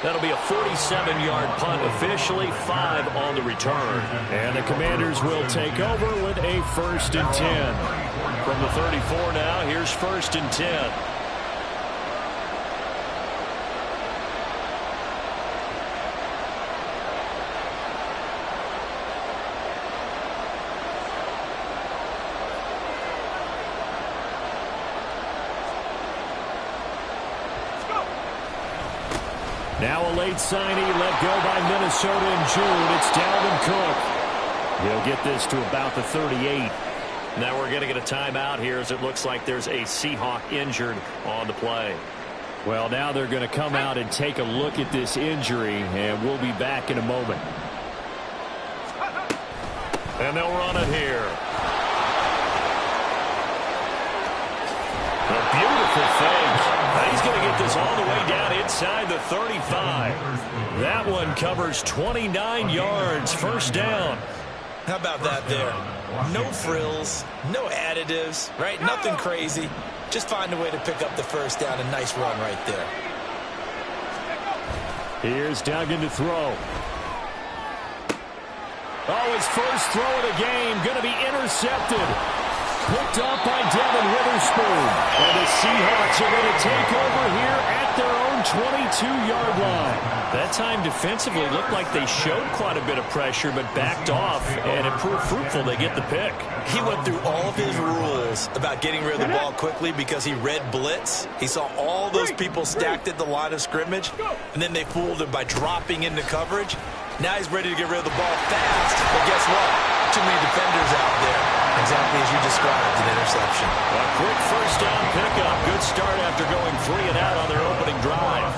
That'll be a 47-yard punt, officially 5 on the return. And the Commanders will take over with a 1st and 10. From the 34 now, here's 1st and 10. Now a late signee let go by Minnesota in June. It's Dalvin Cook. He'll get this to about the 38. Now we're going to get a timeout here as it looks like there's a Seahawk injured on the play. Well, now they're going to come out and take a look at this injury, and we'll be back in a moment. And they'll run it here. A beautiful fake. He's going to get this all the way down inside the 35. That one covers 29 yards. 1st down. How about that there? No frills, no additives, right? Nothing crazy. Just find a way to pick up the 1st down. A nice run right there. Here's Duggan to throw. Oh, his first throw of the game going to be intercepted. Picked up by Devin Witherspoon. And the Seahawks are going to take over here at their own 22-yard line. That time defensively looked like they showed quite a bit of pressure but backed off, and it proved fruitful. They get the pick. He went through all of his rules about getting rid of the ball quickly because he read blitz. He saw all those people stacked at the line of scrimmage, and then they fooled him by dropping into coverage. Now he's ready to get rid of the ball fast, but guess what? Too many defenders out there. Exactly as you described, an interception. A quick first down pickup. Good start after going 3 and out on their opening drive.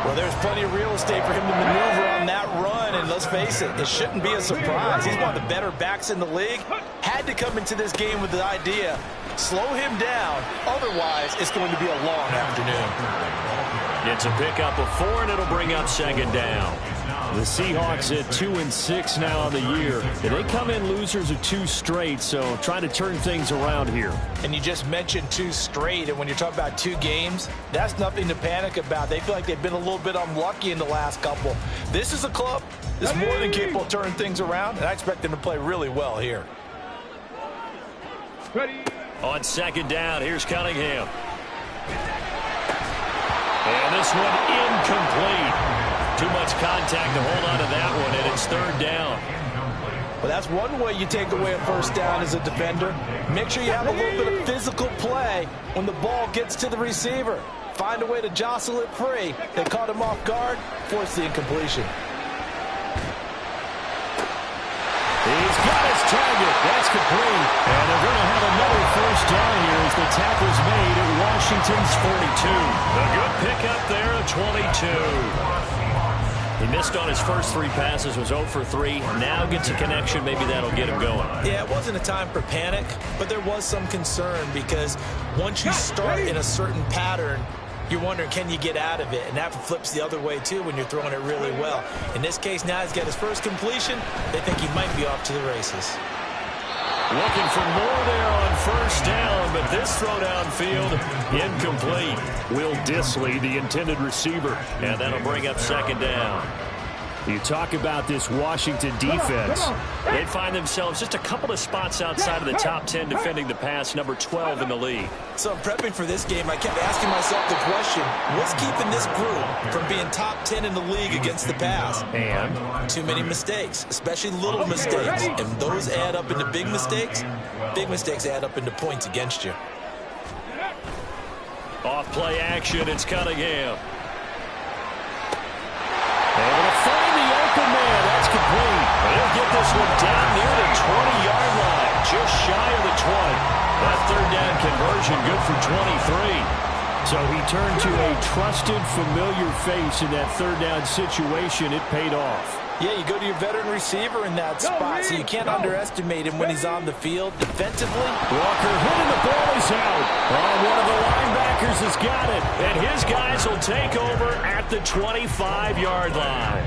Well, there's plenty of real estate for him to maneuver on that run, and let's face it, it shouldn't be a surprise. He's one of the better backs in the league. Had to come into this game with the idea, slow him down, otherwise it's going to be a long afternoon. It's a pickup of 4, and it'll bring up second down. The Seahawks at 2-6 now on the year. They come in losers of 2 straight, so trying to turn things around here. And you just mentioned 2 straight, and when you're talking about 2 games, that's nothing to panic about. They feel like they've been a little bit unlucky in the last couple. This is a club that's more than capable of turning things around, and I expect them to play really well here. On second down, here's Cunningham. And this one incomplete. Too much contact to hold on to that one, and it's third down. Well, that's one way you take away a first down as a defender. Make sure you have a little bit of physical play when the ball gets to the receiver. Find a way to jostle it free. They caught him off guard, forced the incompletion. He's got his target. That's complete. And they're going to have another first down here as the tackle's made at Washington's 42. A good pickup there at 22. He missed on his first 3 passes, was 0 for 3. Now gets a connection. Maybe that'll get him going. Yeah, it wasn't a time for panic, but there was some concern because once you start in a certain pattern, you're wondering, can you get out of it? And that flips the other way, too, when you're throwing it really well. In this case, now he's got his first completion. They think he might be off to the races. Looking for more there on first down, but this throw downfield incomplete. Will Dissly, the intended receiver, and that'll bring up second down. You talk about this Washington defense. They find themselves just a couple of spots outside of the top 10 defending the pass, number 12 in the league. So I'm prepping for this game. I kept asking myself the question, what's keeping this group from being top 10 in the league against the pass? And too many mistakes, especially little mistakes. And those add up into big mistakes. Big mistakes add up into points against you. Off play action, it's Cunningham. Able to find the open man. That's complete. He'll get this one down near the 20-yard line, just shy of the 20. That third down conversion good for 23. So he turned to a trusted, familiar face in that third down situation. It paid off. Yeah, you go to your veteran receiver in that spot, so you can't underestimate him when he's on the field defensively. Walker hitting the ball is out. One of the linebackers has got it, and his guys will take over at the 25-yard line.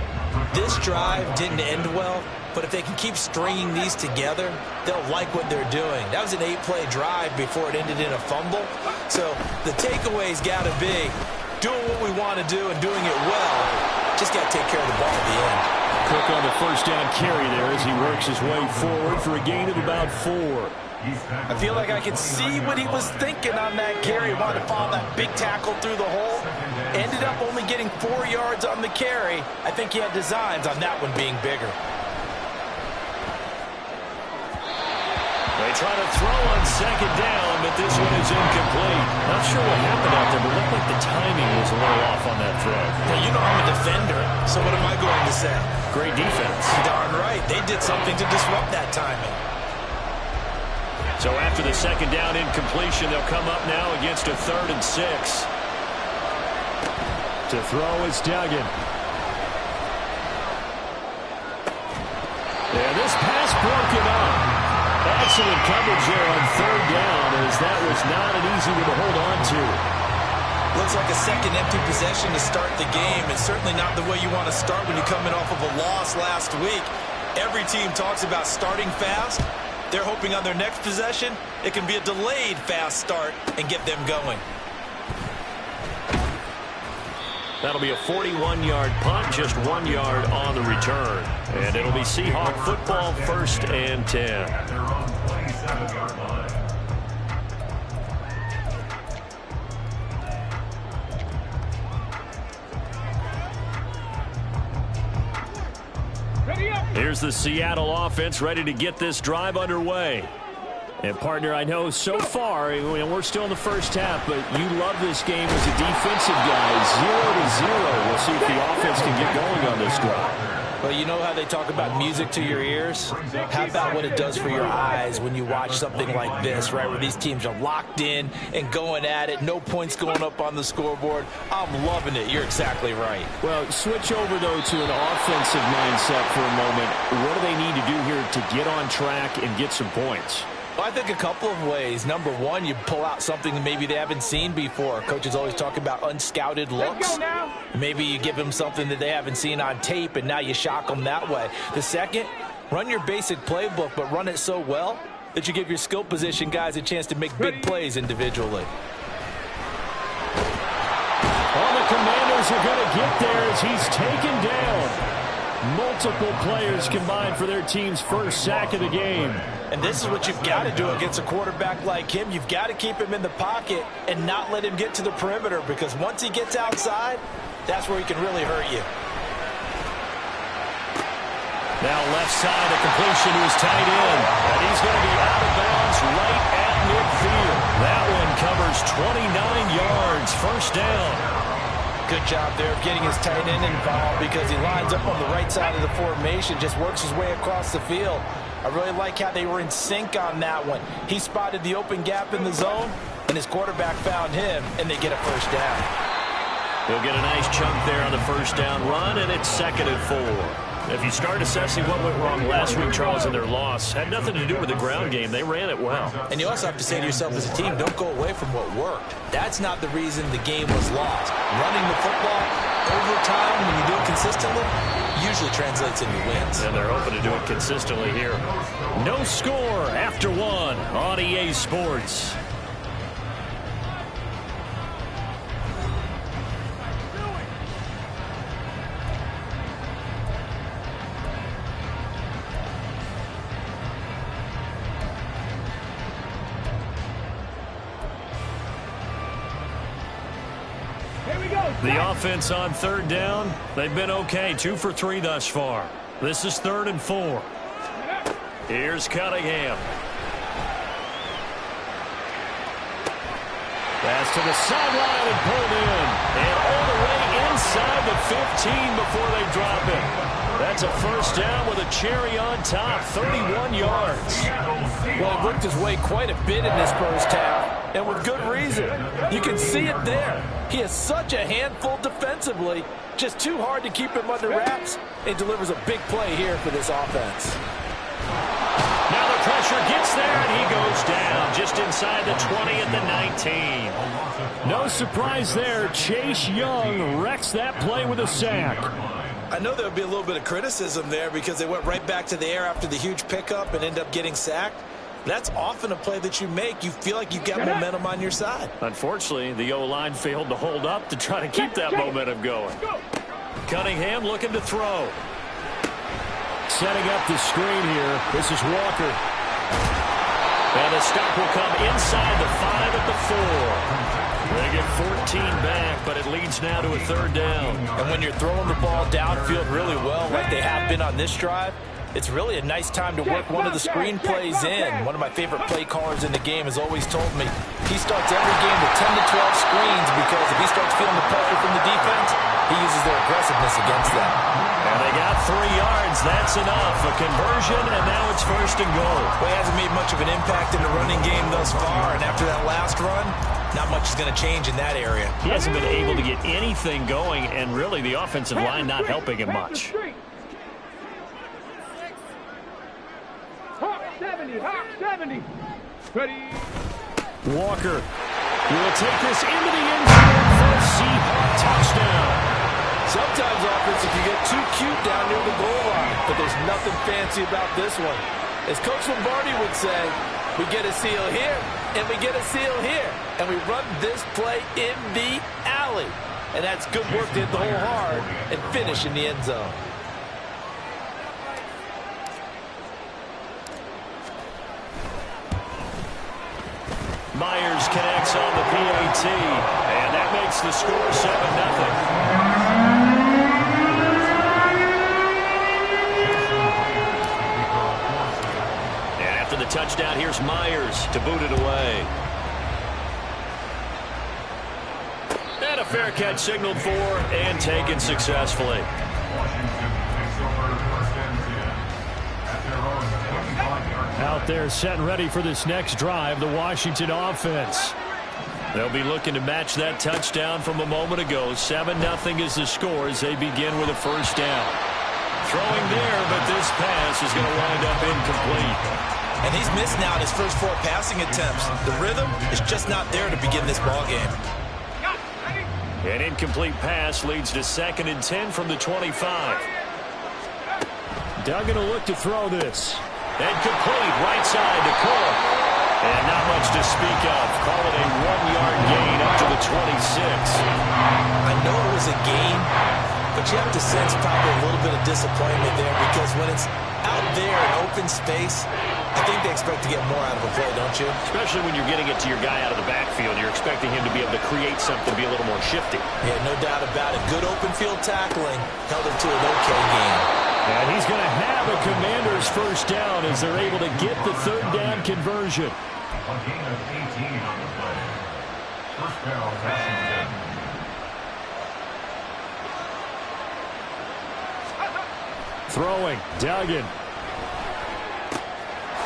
This drive didn't end well, but if they can keep stringing these together, they'll like what they're doing. That was an 8-play drive before it ended in a fumble. So the takeaway's got to be doing what we want to do and doing it well. Just got to take care of the ball at the end. Cook on the first down carry there as he works his way forward for a gain of about 4. I feel like I could see what he was thinking on that carry. Wanted to follow that big tackle through the hole. Ended up only getting 4 yards on the carry. I think he had designs on that one being bigger. They try to throw on second down, but this one is incomplete. Not sure what happened out there, but it looked like the timing was a little off on that throw. Well, you know I'm a defender, so what am I going to say? Great defense. Darn right. They did something to disrupt that timing. So after the second down incompletion, they'll come up now against a 3rd and 6. To throw is Duggan. And this pass broken up. Excellent coverage there on third down, as that was not an easy one to hold on to. Looks like a second empty possession to start the game, and certainly not the way you want to start when you're coming off of a loss last week. Every team talks about starting fast. They're hoping on their next possession, it can be a delayed fast start and get them going. That'll be a 41-yard punt, just 1 yard on the return. And it'll be Seahawk football, 1st and 10. Here's the Seattle offense ready to get this drive underway. And, partner, I know so far, we're still in the first half, but you love this game as a defensive guy. 0-0. We'll see if the offense can get going on this drive. Well, you know how they talk about music to your ears? How about what it does for your eyes when you watch something like this, right, where these teams are locked in and going at it, no points going up on the scoreboard? I'm loving it. You're exactly right. Well, switch over, though, to an offensive mindset for a moment. What do they need to do here to get on track and get some points? Well, I think a couple of ways. Number one, you pull out something that maybe they haven't seen before. Coaches always talk about unscouted looks. Maybe you give them something that they haven't seen on tape, and now you shock them that way. The second, run your basic playbook, but run it so well that you give your skill position guys a chance to make big plays individually. All the Commanders are going to get there as he's taken down. Multiple players combined for their team's first sack of the game. And this is what you've got to do against a quarterback like him. You've got to keep him in the pocket and not let him get to the perimeter, because once he gets outside, that's where he can really hurt you. Now left side, a completion to his tight end. And he's going to be out of bounds right at midfield. That one covers 29 yards. First down. Good job there of getting his tight end involved, because he lines up on the right side of the formation, just works his way across the field. I really like how they were in sync on that one. He spotted the open gap in the zone, and his quarterback found him, and they get a first down. He'll get a nice chunk there on the first down run, and it's 2nd and 4. If you start assessing what went wrong last week, Charles, in their loss, had nothing to do with the ground game. They ran it well. And you also have to say to yourself as a team, don't go away from what worked. That's not the reason the game was lost. Running the football over time, when you do it consistently, usually translates into wins. And they're hoping to do it consistently here. No score after one on EA Sports. The offense on 3rd down, they've been okay. 2 for 3 thus far. This is 3rd and 4. Here's Cunningham. Pass to the sideline and pulled in. And all the way inside the 15 before they drop it. That's a first down with a cherry on top, 31 yards. Well, he worked his way quite a bit in this first half, and with good reason. You can see it there. He is such a handful defensively, just too hard to keep him under wraps. He delivers a big play here for this offense. Now the pressure gets there, and he goes down just inside the 20 at the 19. No surprise there. Chase Young wrecks that play with a sack. I know there would be a little bit of criticism there because they went right back to the air after the huge pickup and ended up getting sacked. That's often a play that you make. You feel like you've got momentum on your side. Unfortunately, the O-line failed to hold up to try to keep that momentum going. Cunningham looking to throw. Setting up the screen here. This is Walker. And the stop will come inside the 5 at the 4. They get 14 back, but it leads now to a 3rd down. And when you're throwing the ball downfield really well like they have been on this drive, it's really a nice time to work one of the screen plays in. One of my favorite play callers in the game has always told me he starts every game with 10 to 12 screens, because if he starts feeling the pressure from the defense, he uses their aggressiveness against them. And they got 3 yards. That's enough. A conversion, and now it's 1st and goal. Well, he hasn't made much of an impact in the running game thus far, and after that last run, not much is going to change in that area. He hasn't been able to get anything going, and really the offensive line not helping him much. Hawk 70, Hawk 70. Ready. Walker will take this into the end zone for a Seahawk touchdown. Sometimes offense, if you get too cute down near the goal line, but there's nothing fancy about this one. As Coach Lombardi would say, we get a seal here, and we get a seal here, and we run this play in the alley. And that's good work to hit the hole hard and finish in the end zone. Myers connects on the PAT, and that makes the score 7-0. Here's Myers to boot it away. And a fair catch signaled for and taken successfully. Out there set and ready for this next drive, the Washington offense. They'll be looking to match that touchdown from a moment ago. 7-0 is the score as they begin with a first down. Throwing there, but this pass is going to wind up incomplete. And he's missed now in his first 4 passing attempts. The rhythm is just not there to begin this ball game. An incomplete pass leads to 2nd and 10 from the 25. Duggan will look to throw this. And complete right side to Cook. And not much to speak of. Call it a 1-yard gain up to the 26. I know it was a gain, but you have to sense probably a little bit of disappointment there because when it's out there in open space, I think they expect to get more out of a play, don't you? Especially when you're getting it to your guy out of the backfield. You're expecting him to be able to create something, to be a little more shifty. Yeah, no doubt about it. Good open field tackling held him to an okay game. And he's going to have a Commander's first down as they're able to get the 3rd down conversion. A gain of 18 on the play. First down, Washington. Throwing, Duggan.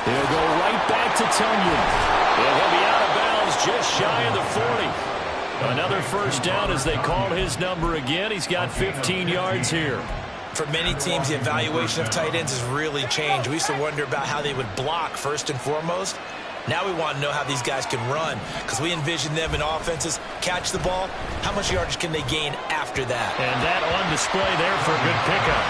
He'll go right back to Tunyon. And he'll be out of bounds just shy of the 40. Another first down as they call his number again. He's got 15 yards here. For many teams, the evaluation of tight ends has really changed. We used to wonder about how they would block first and foremost. Now we want to know how these guys can run because we envision them in offenses catch the ball. How much yardage can they gain after that? And that on display there for a good pickup.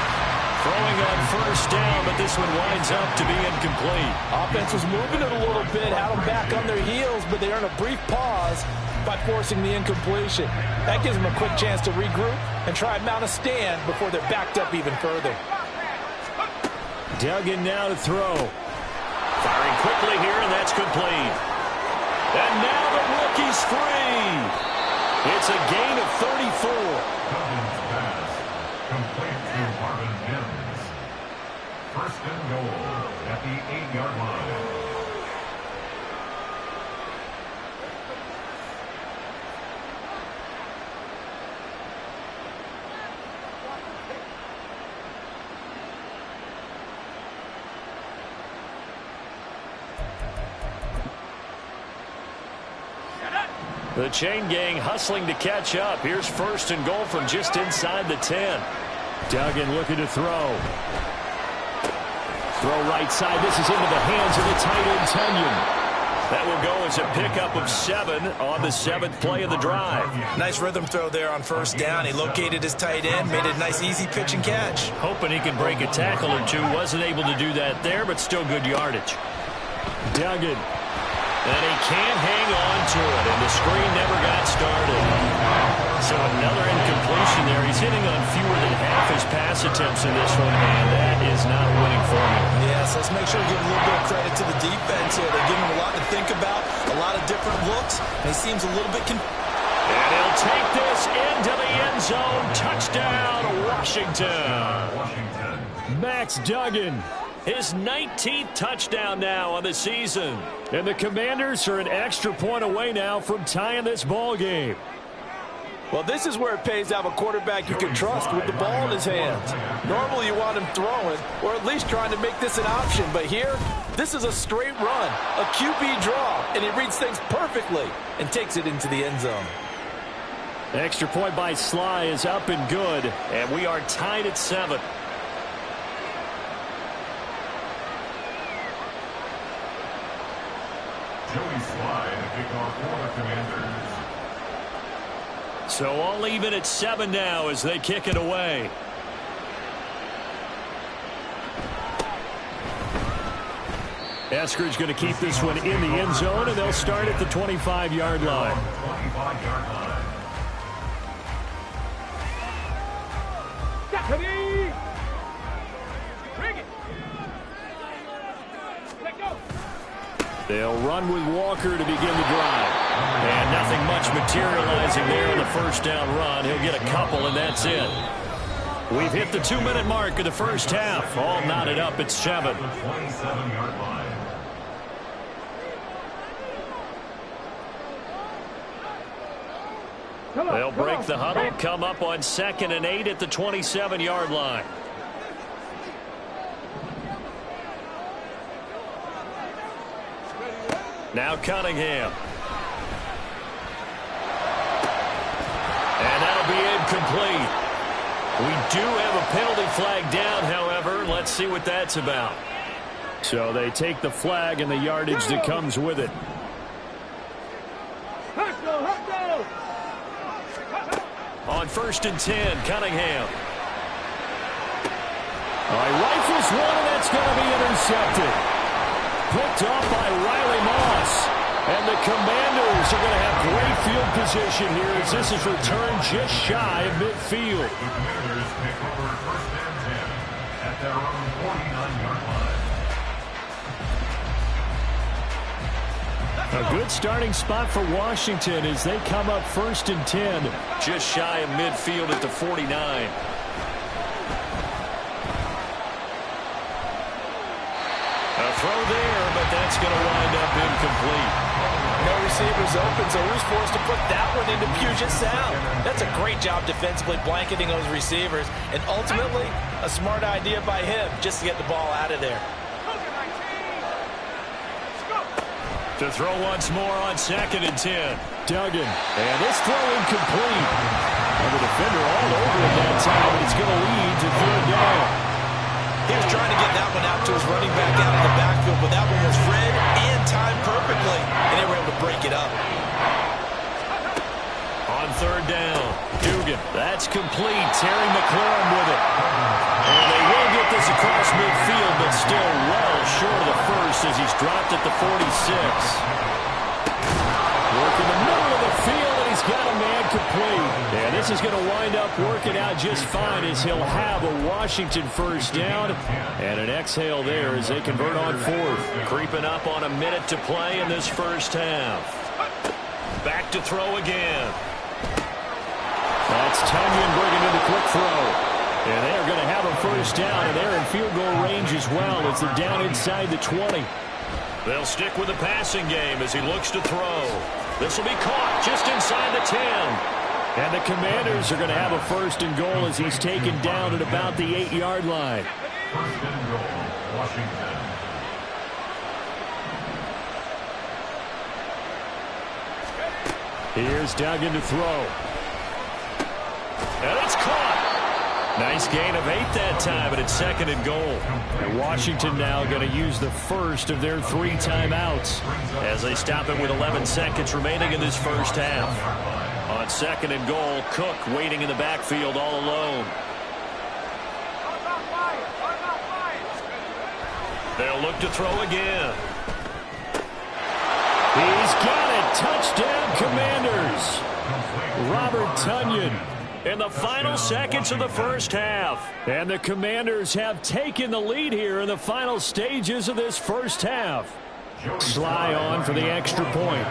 Throwing on first down, but this one winds up to be incomplete. Offense was moving it a little bit, had them back on their heels, but they earn a brief pause by forcing the incompletion. That gives them a quick chance to regroup and try and mount a stand before they're backed up even further. Duggan now to throw. Firing quickly here, and that's complete. And now the rookie's free. It's a gain of 34. Duggan's pass complete to Marvin Mims. First and goal at the 8-yard line. The chain gang hustling to catch up. Here's first and goal from just inside the 10. Duggan looking to throw. Throw right side. This is into the hands of the tight end, Tunyon. That will go as a pickup of 7 on the 7th play of the drive. Nice rhythm throw there on first down. He located his tight end, made a nice easy pitch and catch. Hoping he can break a tackle or two. Wasn't able to do that there, but still good yardage. Duggan. And he can't hang on to it, and the screen never got started. So another incompletion there. He's hitting on fewer than half his pass attempts in this one, and that is not a winning formula. Yes, let's make sure we give a little bit of credit to the defense here. They give him a lot to think about, a lot of different looks, and he seems a little bit and he'll take this into the end zone. Touchdown, Washington. Max Duggan. His 19th touchdown now on the season. And the Commanders are an extra point away now from tying this ball game. Well, this is where it pays to have a quarterback you can trust with the ball in his hands. Normally you want him throwing, or at least trying to make this an option. But here, this is a straight run, a QB draw, and he reads things perfectly and takes it into the end zone. Extra point by Sly is up and good, and we are tied at 7. Joey Sly, the kickoff for the Commanders. So all even at 7 now as they kick it away. Eskridge going to keep this one in the end zone, and they'll start at the 25-yard line. 25-yard line. They'll run with Walker to begin the drive. And nothing much materializing there in the first down run. He'll get a couple, and that's it. We've hit the 2-minute mark of the first half. All knotted up at 7. The 27-yard line. They'll break the huddle, come up on 2nd and 8 at the 27-yard line. Now Cunningham. And that'll be incomplete. We do have a penalty flag down, however. Let's see what that's about. So they take the flag and the yardage that comes with it. On 1st and 10, Cunningham. He rifles one, and that's going to be intercepted. Picked off by Riley Moss. And the Commanders are going to have great field position here as this is returned just shy of midfield. The Commanders pick over 1st and 10 at their own 49-yard line. A good starting spot for Washington as they come up 1st and 10, just shy of midfield at the 49. A throw there, but that's going to wind up incomplete. No receivers open, so who's forced to put that one into Puget Sound? That's a great job defensively blanketing those receivers, and ultimately a smart idea by him just to get the ball out of there. To throw once more on 2nd and 10. Duggan. And this throw incomplete. And the defender all over it that time, and it's going to lead to 3rd down. He was trying to get that one out to his running back out in the backfield, but that one was read and timed perfectly, and they were able to break it up. On 3rd down, Dugan. That's complete. Terry McLaurin with it. And they will get this across midfield, but still well short of the first as he's dropped at the 46. Work in the middle of the field, and he's got a man complete. And this is going to wind up working out just fine as he'll have a Washington 1st down. And an exhale there as they convert on 4th. Creeping up on a minute to play in this 1st half. Back to throw again. That's Tunyon bringing in the quick throw. And they're going to have a 1st down, and they're in field goal range as well as they're down inside the 20. They'll stick with the passing game as he looks to throw. This will be caught just inside the 10. And the Commanders are going to have a 1st and goal as he's taken down at about the 8-yard line. 1st and goal, Washington. Here's Duggan to throw. And it's caught. Nice gain of 8 that time, but it's 2nd and goal. And Washington now going to use the first of their 3 timeouts as they stop it with 11 seconds remaining in this 1st half. On 2nd and goal, Cook waiting in the backfield all alone. They'll look to throw again. He's got it. Touchdown, Commanders. Robert Tunyon in the final seconds of the 1st half. And the Commanders have taken the lead here in the final stages of this 1st half. Sly on for the extra point.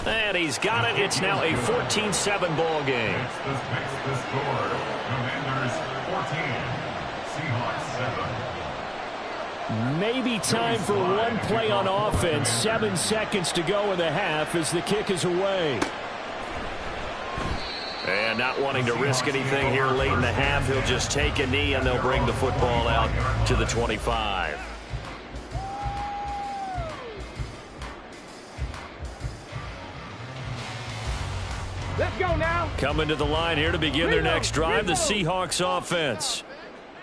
And he's got it. It's now a 14-7 ball game. Makes the score. Commanders 14, Seahawks 7. Maybe time for one play on offense. 7 seconds to go in the half as the kick is away. And not wanting to risk anything here late in the half, he'll just take a knee and they'll bring the football out to the 25. Let's go now. Coming to the line here to begin their next drive, the Seahawks offense.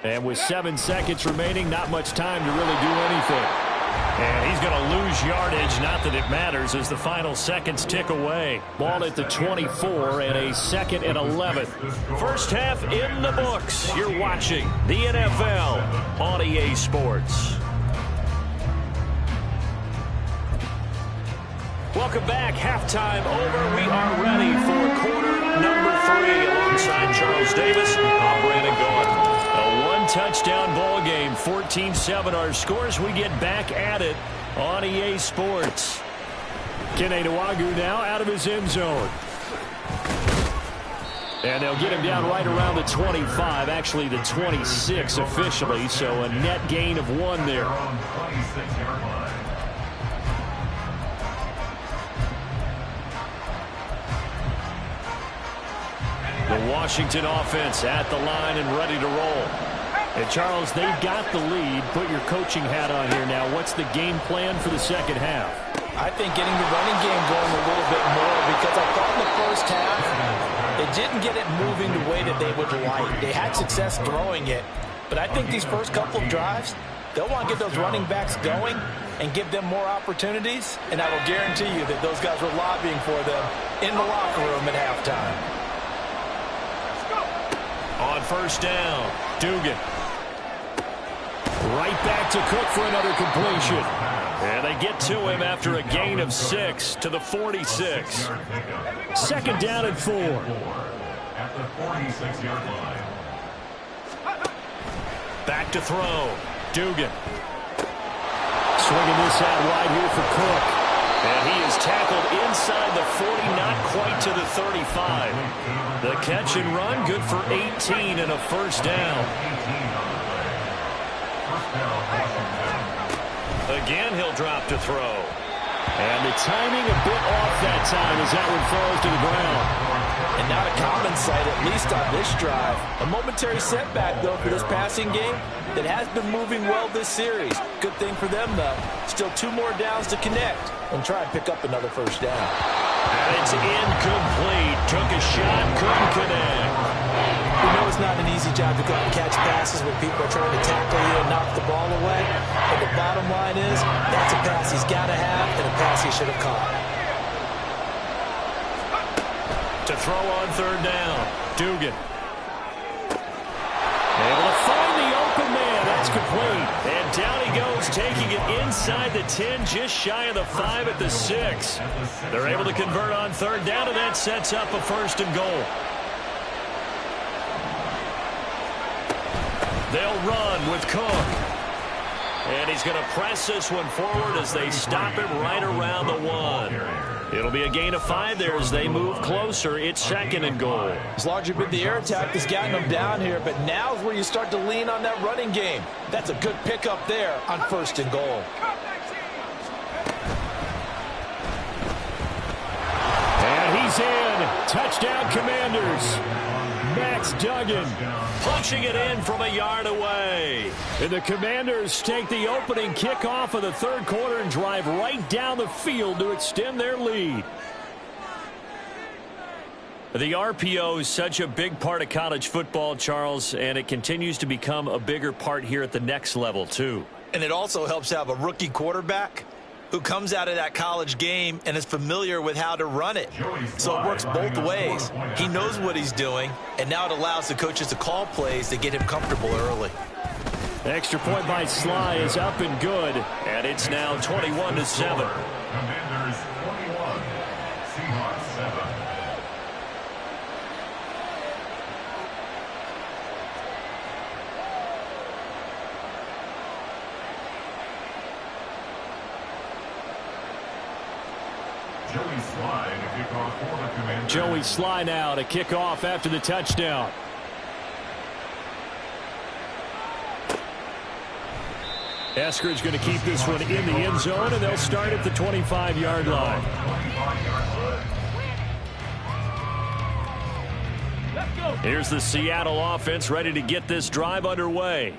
And with 7 seconds remaining, not much time to really do anything. And he's going to lose yardage, not that it matters, as the final seconds tick away. Ball at the 24 and a 2nd and 11. First half in the books. You're watching the NFL on EA Sports. Welcome back. Halftime over. We are ready for quarter number 3 alongside Charles Davis. I'm Brandon Gordon. A one-touchdown ball game, 14-7 our scores. We get back at it on EA Sports. Kene Nwagu now out of his end zone. And they'll get him down right around the 25, actually the 26 officially, so a net gain of 1 there. The Washington offense at the line and ready to roll. And Charles, they've got the lead. Put your coaching hat on here now. What's the game plan for the second half? I think getting the running game going a little bit more, because I thought in the first half they didn't get it moving the way that they would like. They had success throwing it, but I think these first couple of drives, they'll want to get those running backs going and give them more opportunities, and I will guarantee you that those guys were lobbying for them in the locker room at halftime. On first down, Dugan. Right back to Cook for another completion. And they get to him after a gain of 6 to the 46. Second down and 4. At the 46-yard line. Back to throw. Dugan. Swinging this out wide here for Cook. And he is tackled inside the 40, not quite to the 35. The catch and run, good for 18 and a first down. Again, he'll drop to throw. And the timing a bit off that time as that one falls to the ground. And not a common sight, at least on this drive. A momentary setback, though, for this passing game that has been moving well this series. Good thing for them, though. Still 2 more downs to connect and try and pick up another first down. And it's incomplete. Took a shot, couldn't connect. You know it's not an easy job to go out and catch passes when people are trying to tackle you and knock the ball away. But the bottom line is, that's a pass he's got to have and a pass he should have caught. To throw on third down, Dugan. Able to find the open man. That's complete. And down he goes, taking it inside the 10, just shy of the 5 at the 6. They're able to convert on third down, and that sets up a first and goal. They'll run with Cook. And he's going to press this one forward as they stop him right around the 1. It'll be a gain of 5 there as they move closer. It's second and goal. As large as been the air attack that's gotten them down here, but now's where you start to lean on that running game. That's a good pickup there on first and goal. And he's in. Touchdown, Commanders. Max Duggan punching it in from a yard away. And the Commanders take the opening kickoff of the third quarter and drive right down the field to extend their lead. The RPO is such a big part of college football, Charles, and it continues to become a bigger part here at the next level, too. And it also helps have a rookie quarterback who comes out of that college game and is familiar with how to run it. So it works both ways. He knows what he's doing, and now it allows the coaches to call plays to get him comfortable early. Extra point by Sly is up and good, and it's now 21-7. Commanders 21, Seahawks 7. Joey Sly now to kick off after the touchdown. Eskridge going to keep this one in the end zone, and they'll start at the 25-yard line. Here's the Seattle offense ready to get this drive underway.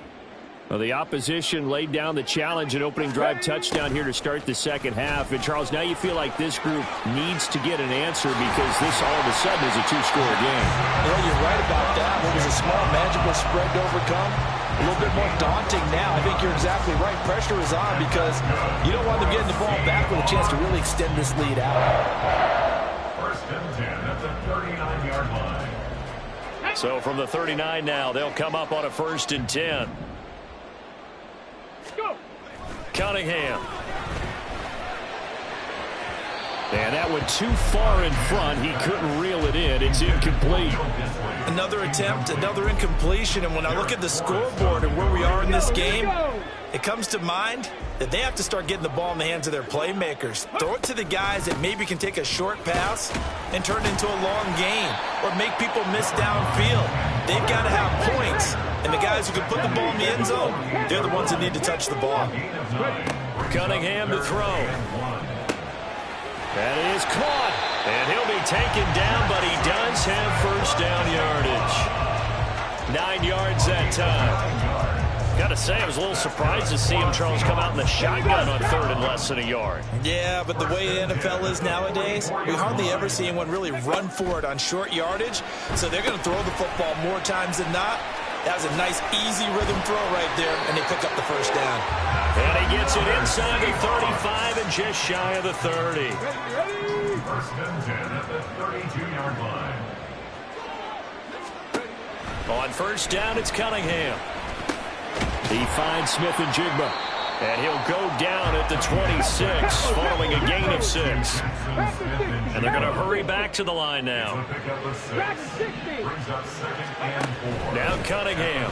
Well, the opposition laid down the challenge and opening drive touchdown here to start the second half. And, Charles, now you feel like this group needs to get an answer because this all of a sudden is a 2-score game. Well, you're right about that. It was a small, manageable spread to overcome. A little bit more daunting now. I think you're exactly right. Pressure is on because you don't want them getting the ball back with a chance to really extend this lead out. First and 10 at the 39-yard line. So from the 39 now, they'll come up on a first and 10. Cunningham. And that went too far in front. He couldn't reel it in. It's incomplete. Another attempt, another incompletion. And when I look at the scoreboard and where we are in this game, it comes to mind that they have to start getting the ball in the hands of their playmakers. Throw it to the guys that maybe can take a short pass and turn it into a long gain or make people miss downfield. They've got to have points. And the guys who can put the ball in the end zone, they're the ones that need to touch the ball. Cunningham to throw. That is caught. And he'll be taken down, but he does Seahawks have first down yardage. 9 yards that time. Got to say, I was a little surprised to see him, Charles, come out in the shotgun on third and less than a yard. Yeah, but the way the NFL is nowadays, we hardly ever see anyone really run for it on short yardage. So they're going to throw the football more times than not. That was a nice, easy rhythm throw right there, and they pick up the first down. And he gets it inside the 35 and just shy of the 30. First and 10 at the 32-yard line. On first down, it's Cunningham. He finds Smith and Jigba. And he'll go down at the 26, following a gain of 6. And they're going to hurry back to the line now. Now Cunningham.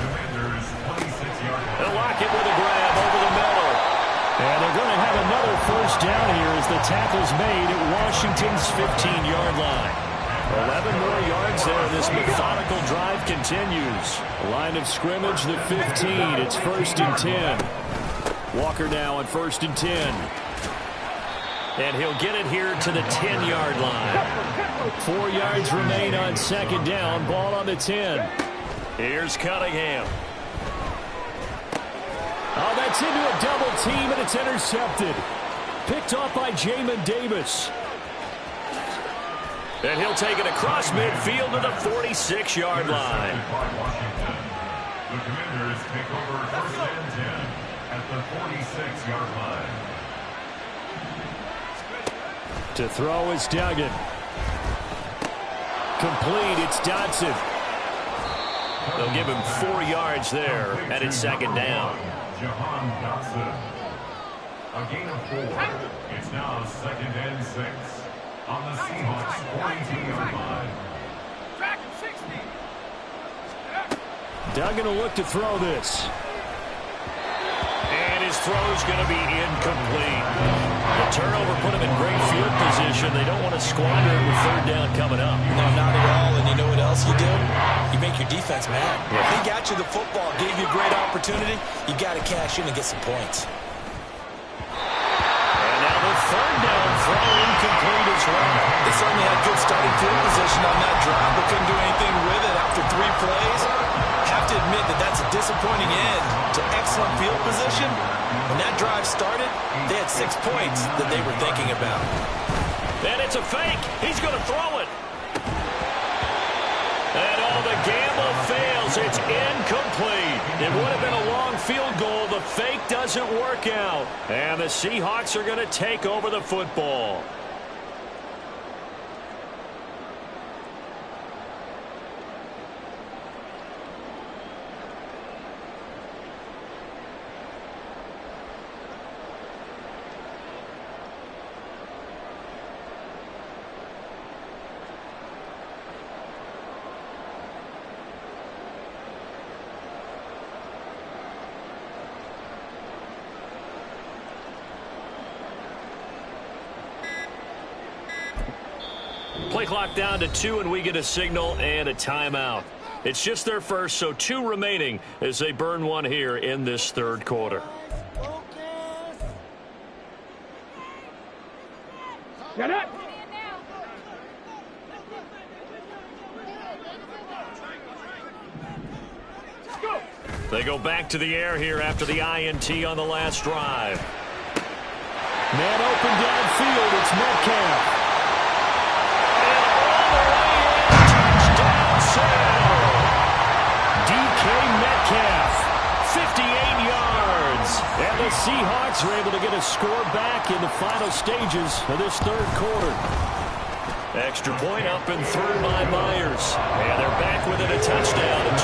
They'll lock it with a grab over the middle. And they're going to have another first down here as the tackle's made at Washington's 15-yard line. 11 more yards there. This methodical drive continues. Line of scrimmage, the 15. It's first and 10. Walker now on first and 10. And he'll get it here to the 10-yard line. 4 yards remain on second down. Ball on the 10. Here's Cunningham. Oh, that's into a double team, and it's intercepted. Picked off by Jamin Davis. And he'll take it across midfield to the 46-yard line. The Commanders take over first and 10 at the 46-yard line. To throw is Duggan. Complete, it's Dodson. They'll give him 4 yards there, and it's second down. Jahan Dotson. A gain of 4. It's now second and 6 on the Seahawks 42-yard line. Duggan will look to throw this. And his throw's going to be incomplete. The turnover put him in great field position. They don't want to squander it with third down coming up. No, not at all. And you know what else you do? You make your defense mad. Yeah. They got you the football, gave you a great opportunity. You got to cash in and get some points. And now the third down throw incomplete as well. They certainly had good starting field position on that drive, but couldn't do anything with it after 3 plays. Have to admit that that's a disappointing end to excellent field position. When that drive started, they had 6 points that they were thinking about. And it's a fake. He's going to throw it. And the gamble fails. It's incomplete. It would have been a long field goal. The fake doesn't work out. And the Seahawks are going to take over the football. Play clock down to 2, and we get a signal and a timeout. It's just their first, so 2 remaining as they burn one here in this third quarter. Get it! They go back to the air here after the INT on the last drive. Man open downfield, it's Metcalf. Metcalf, 58 yards. And the Seahawks are able to get a score back in the final stages of this third quarter. Extra point up and through by Myers. And they're back within a touchdown at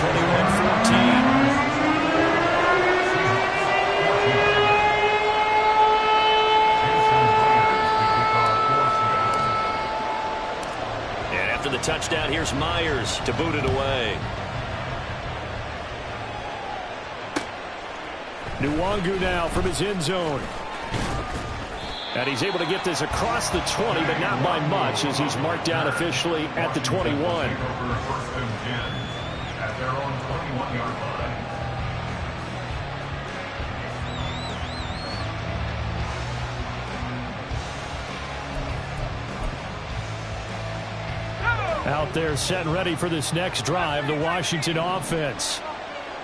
21-14. And after the touchdown, here's Myers to boot it away. Nwangu now from his end zone. And he's able to get this across the 20, but not by much, as he's marked down officially at the 21. First and 10 at their own 21-yard line. Out there set and ready for this next drive, the Washington offense.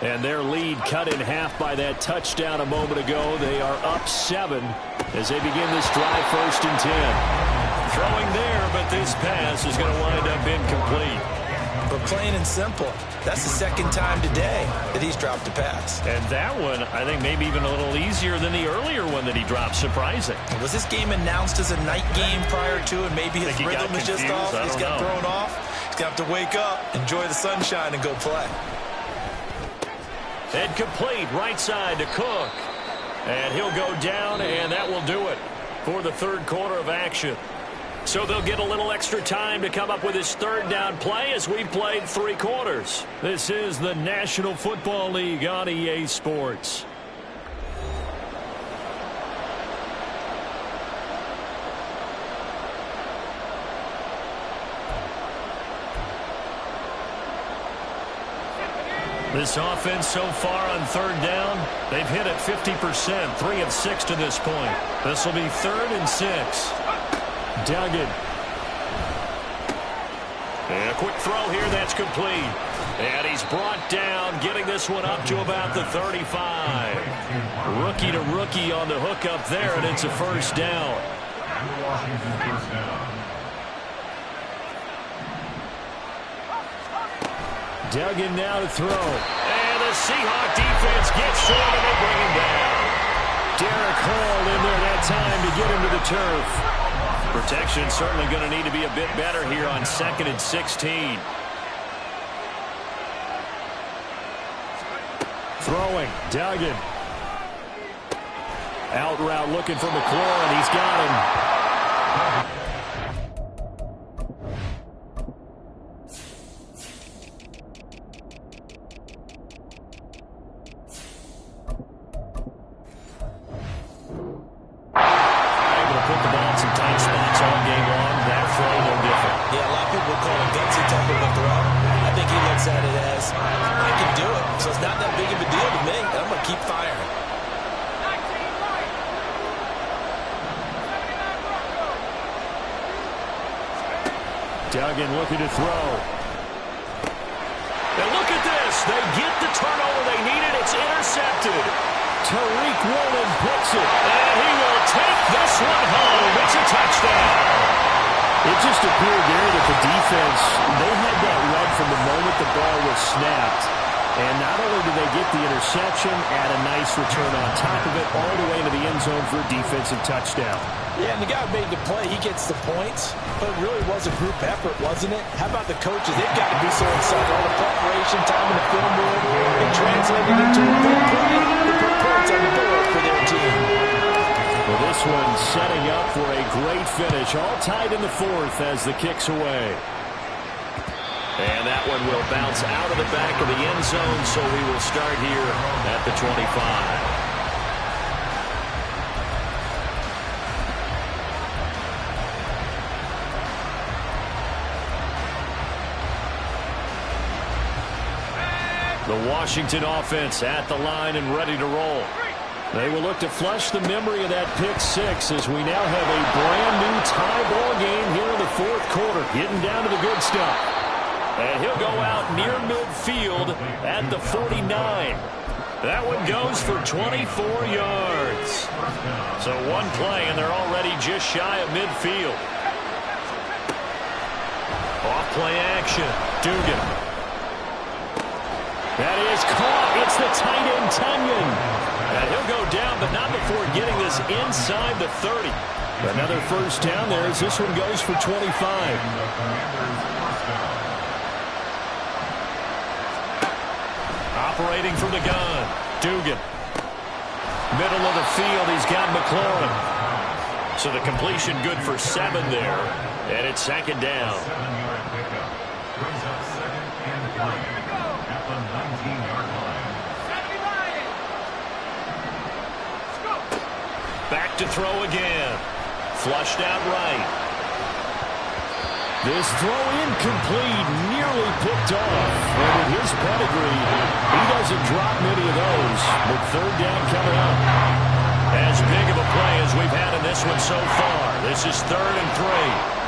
And their lead cut in half by that touchdown a moment ago. They are up 7 as they begin this drive, 1st and 10. Throwing there, but this pass is going to wind up incomplete. But plain and simple, that's the second time today that he's dropped a pass. And that one, I think, maybe even a little easier than the earlier one that he dropped. Surprising. Was this game announced as a night game prior to, and maybe his rhythm is just off? He's got thrown off. He's going to have to wake up, enjoy the sunshine, and go play. And complete, right side to Cook. And he'll go down, and that will do it for the third quarter of action. So they'll get a little extra time to come up with his third down play as we played 3 quarters. This is the National Football League on EA Sports. This offense so far on third down, they've hit it 50%, 3 of 6 to this point. This will be 3rd and 6. Duggan. And a quick throw here, that's complete. And he's brought down, getting this one up to about the 35. Rookie to rookie on the hook up there, and it's a first down. Duggan now to throw. And the Seahawk defense gets to him, and they bring him down. Derek Hall in there that time to get him to the turf. Protection certainly going to need to be a bit better here on 2nd and 16. Throwing, Duggan. Out route looking for McLaurin. He's got him. Duggan looking to throw. And look at this. They get the turnover they needed. It's intercepted. Tariq Woolen picks it. And he will take this one home. It's a touchdown. It just appeared there that the defense, they had that read from the moment the ball was snapped. And not only did they get the interception, add a nice return on top of it, all the way into the end zone for a defensive touchdown. Yeah, and the guy who made the play, he gets the points. But it really was a group effort, wasn't it? How about the coaches? They've got to be so excited. All the preparation, time in the film room, and translated into a big play to put points on the board for their team. Well, this one setting up for a great finish. All tied in the 4th as the kick's away. And that one will bounce out of the back of the end zone, so we will start here at the 25. The Washington offense at the line and ready to roll. They will look to flush the memory of that pick 6 as we now have a brand new tie ball game here in the 4th quarter, getting down to the good stuff. And he'll go out near midfield at the 49. That one goes for 24 yards. So one play, and they're already just shy of midfield. Off play action. Dugan. That is caught. It's the tight end, Tunyon. And he'll go down, but not before getting this inside the 30. Another first down there as this one goes for 25. Operating from the gun, Dugan. Middle of the field, he's got McLaurin. So the completion good for 7 there, and it's 2nd down. 7-yard pickup brings up 2nd and 3 at the 19-yard line. Back to throw again. Flushed out right. This throw incomplete, nearly picked off. And with his pedigree, he doesn't drop many of those. With 3rd down coming up. As big of a play as we've had in this one so far. This is 3rd and 3.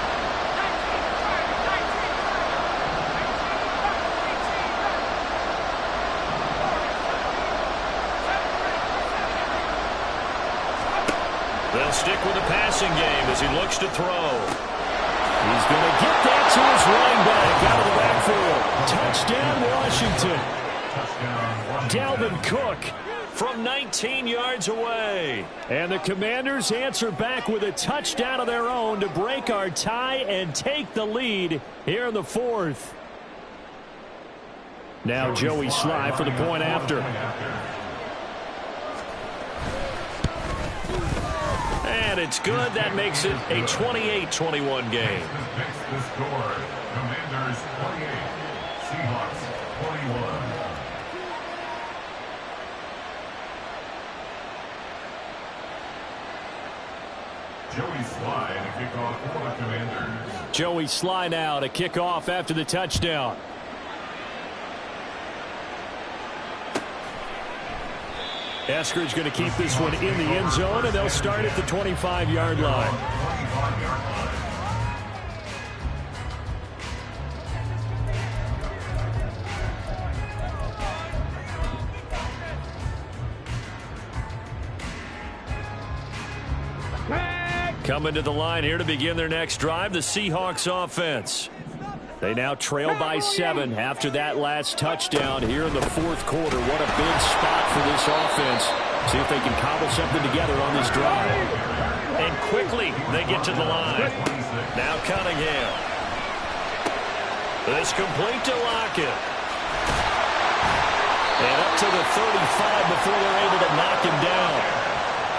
They'll stick with the passing game as he looks to throw. He's going to get that to his running back out of the backfield. Touchdown, Washington. Dalvin Cook from 19 yards away. And the Commanders answer back with a touchdown of their own to break our tie and take the lead here in the fourth. Now Joey Sly for the point after. And it's good. That makes it a 28-21 game. The score, Commanders 28, Seahawks 21. Joey Sly to kick off for the Commanders. Joey Sly now to kick off after the touchdown. Eskridge going to keep this one in the end zone, and they'll start at the 25-yard line. Coming to the line here to begin their next drive, the Seahawks offense. They now trail by 7 after that last touchdown here in the fourth quarter. What a big spot for this offense. See if they can cobble something together on this drive. And quickly they get to the line. Now Cunningham. This complete to Lockett. And up to the 35 before they're able to knock him down.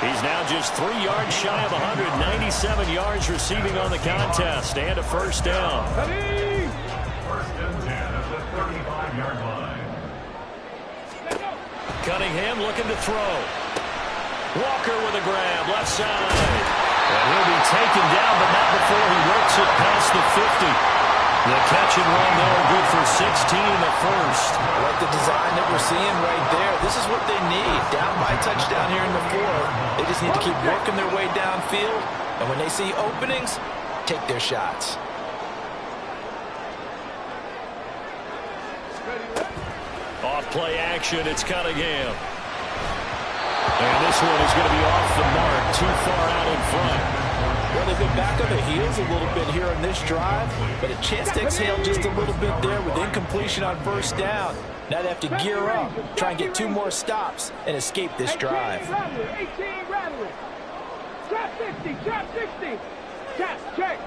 He's now just 3 yards shy of 197 yards receiving on the contest and a first down. First and 10 at the 35-yard line. Cunningham looking to throw. Walker with a grab, left side. And he'll be taken down, but not before he works it past the 50. The catch and run there, good for 16 in the first. I like the design that we're seeing right there. This is what they need. Down by touchdown here in the fourth. They just need to keep working their way downfield. And when they see openings, take their shots. Off play action, it's Cunningham. And this one is going to be off the mark, too far out in front. Well, they've been back on their heels a little bit here on this drive, but a chance to exhale just a little bit there with incompletion on first down. Now they have to gear up, try and get 2 more stops, and escape this drive. 18 rattler. Trap 60, trap 60. Trap, check.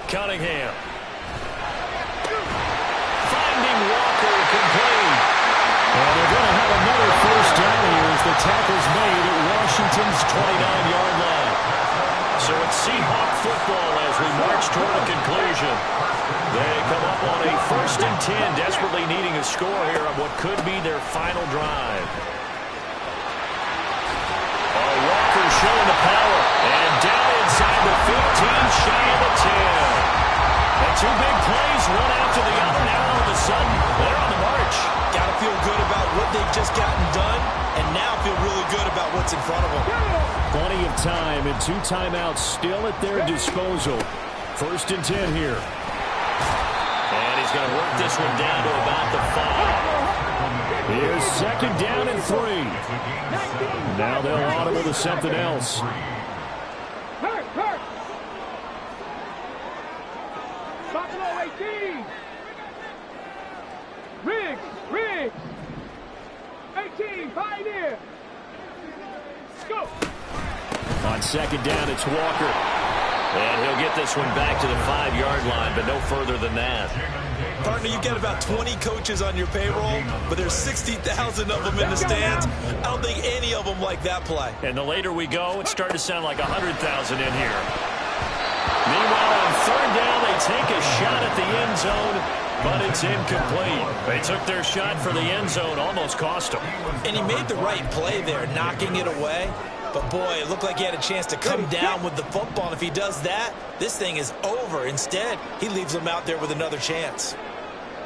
Cunningham. Finding Walker complete. And they're going to have another first down here as the tackle's made at Washington's 29-yard line. So it's Seahawk football as we march toward a conclusion. They come up on a first and 10, desperately needing a score here on what could be their final drive. Walker showing the power. And down inside the 15, shy of the 10. And 2 big plays, one after the other. Now all of a sudden, they're on the march. Got to feel good about what they've just gotten done, and now feel really good about what's in front of them. Plenty of time and 2 timeouts still at their disposal. First and 10 here. And he's going to work this one down to about the 5. Here's second down and 3. Now they'll audible to something else. Hurt. Buffalo 18. Riggs. 18, Pioneer. Go. On second down, it's Walker. And he'll get this one back to the 5-yard line, but no further than that. Partner, you get about 20 coaches on your payroll, but there's 60,000 of them in the stands. I don't think any of them like that play. And the later we go, it's starting to sound like 100,000 in here. Meanwhile, on third down, they take a shot at the end zone, but it's incomplete. They took their shot for the end zone, almost cost them. And he made the right play there, knocking it away. But, boy, it looked like he had a chance to come down with the football. And if he does that, this thing is over. Instead, he leaves them out there with another chance.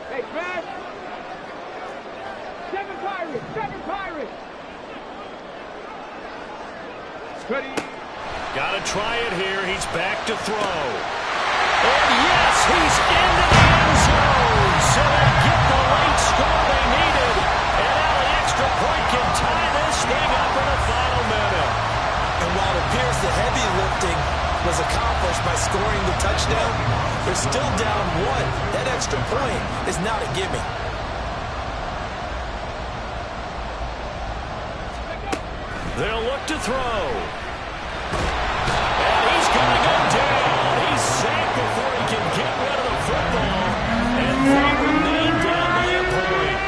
Hey, Brad. 7 Pirates. Ready. Got to try it here. He's back to throw. And, yes, he's into the end zone. So they get the late score they needed. And now the extra point can tie this thing up appears the heavy lifting was accomplished by scoring the touchdown. They're still down 1. That extra point is not a gimme. They'll look to throw. And he's going to go down. He's sacked before he can get rid of the football. And they remain down by a point.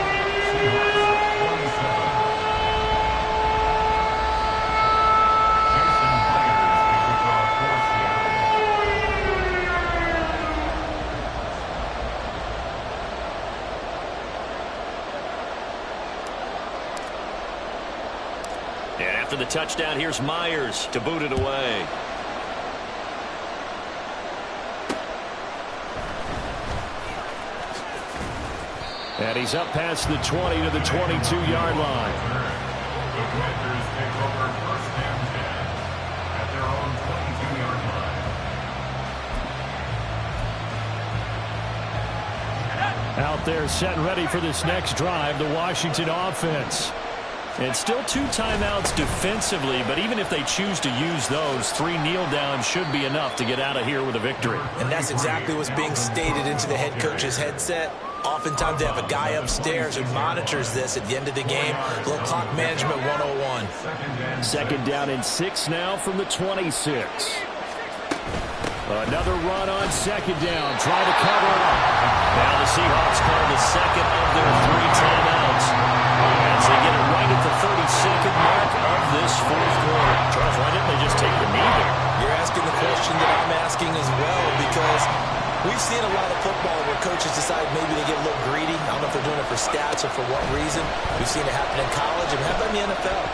And after the touchdown, here's Myers to boot it away. And he's up past the 20 to the 22-yard line. The Panthers take over first and 10 at their own 22-yard line. Out there set and ready for this next drive, the Washington offense. And still 2 timeouts defensively, but even if they choose to use those, 3 kneel downs should be enough to get out of here with a victory. And that's exactly what's being stated into the head coach's headset. Oftentimes they have a guy upstairs who monitors this at the end of the game. A little clock management 101. Second down and 6 now from the 26. Another run on second down. Try to cover it up. Now the Seahawks call the second of their 3 timeouts as they get it right at the 32nd mark of this fourth quarter. Charles, why didn't they just take the knee there? You're asking the question that I'm asking as well, because we've seen a lot of football where coaches decide maybe they get a little greedy. I don't know if they're doing it for stats or for what reason. We've seen it happen in college and happen in the NFL.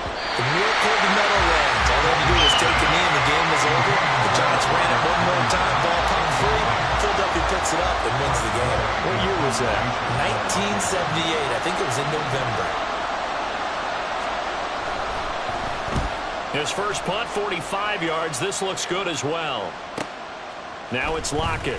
The miracle of the Meadowlands. All they had to do was take a knee and the game was over. The Giants ran it one more time, ball pound free. Philadelphia picks it up and wins the game. What year was that? 1978. I think it was in November. His first punt, 45 yards. This looks good as well. Now it's Lockett.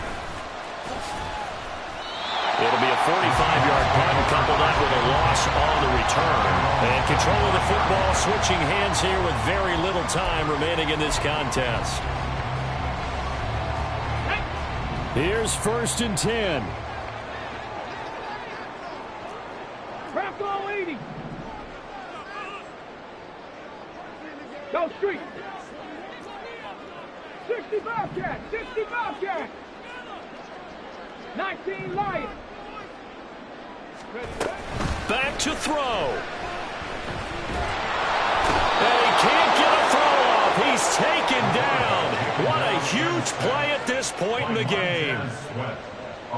It'll be a 45-yard punt coupled up with a loss on the return. And control of the football switching hands here with very little time remaining in this contest. Here's 1st and 10. Crack all 80. Go street. 65 cat. 65 cat. 19 Lions. Back to throw. And he can't get a throw off. He's taken down. What a huge play at this point in the game.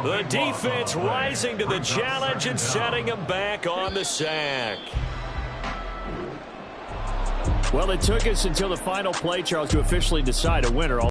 The defense rising to the challenge and setting him back on the sack. Well, it took us until the final play, Charles, to officially decide a winner.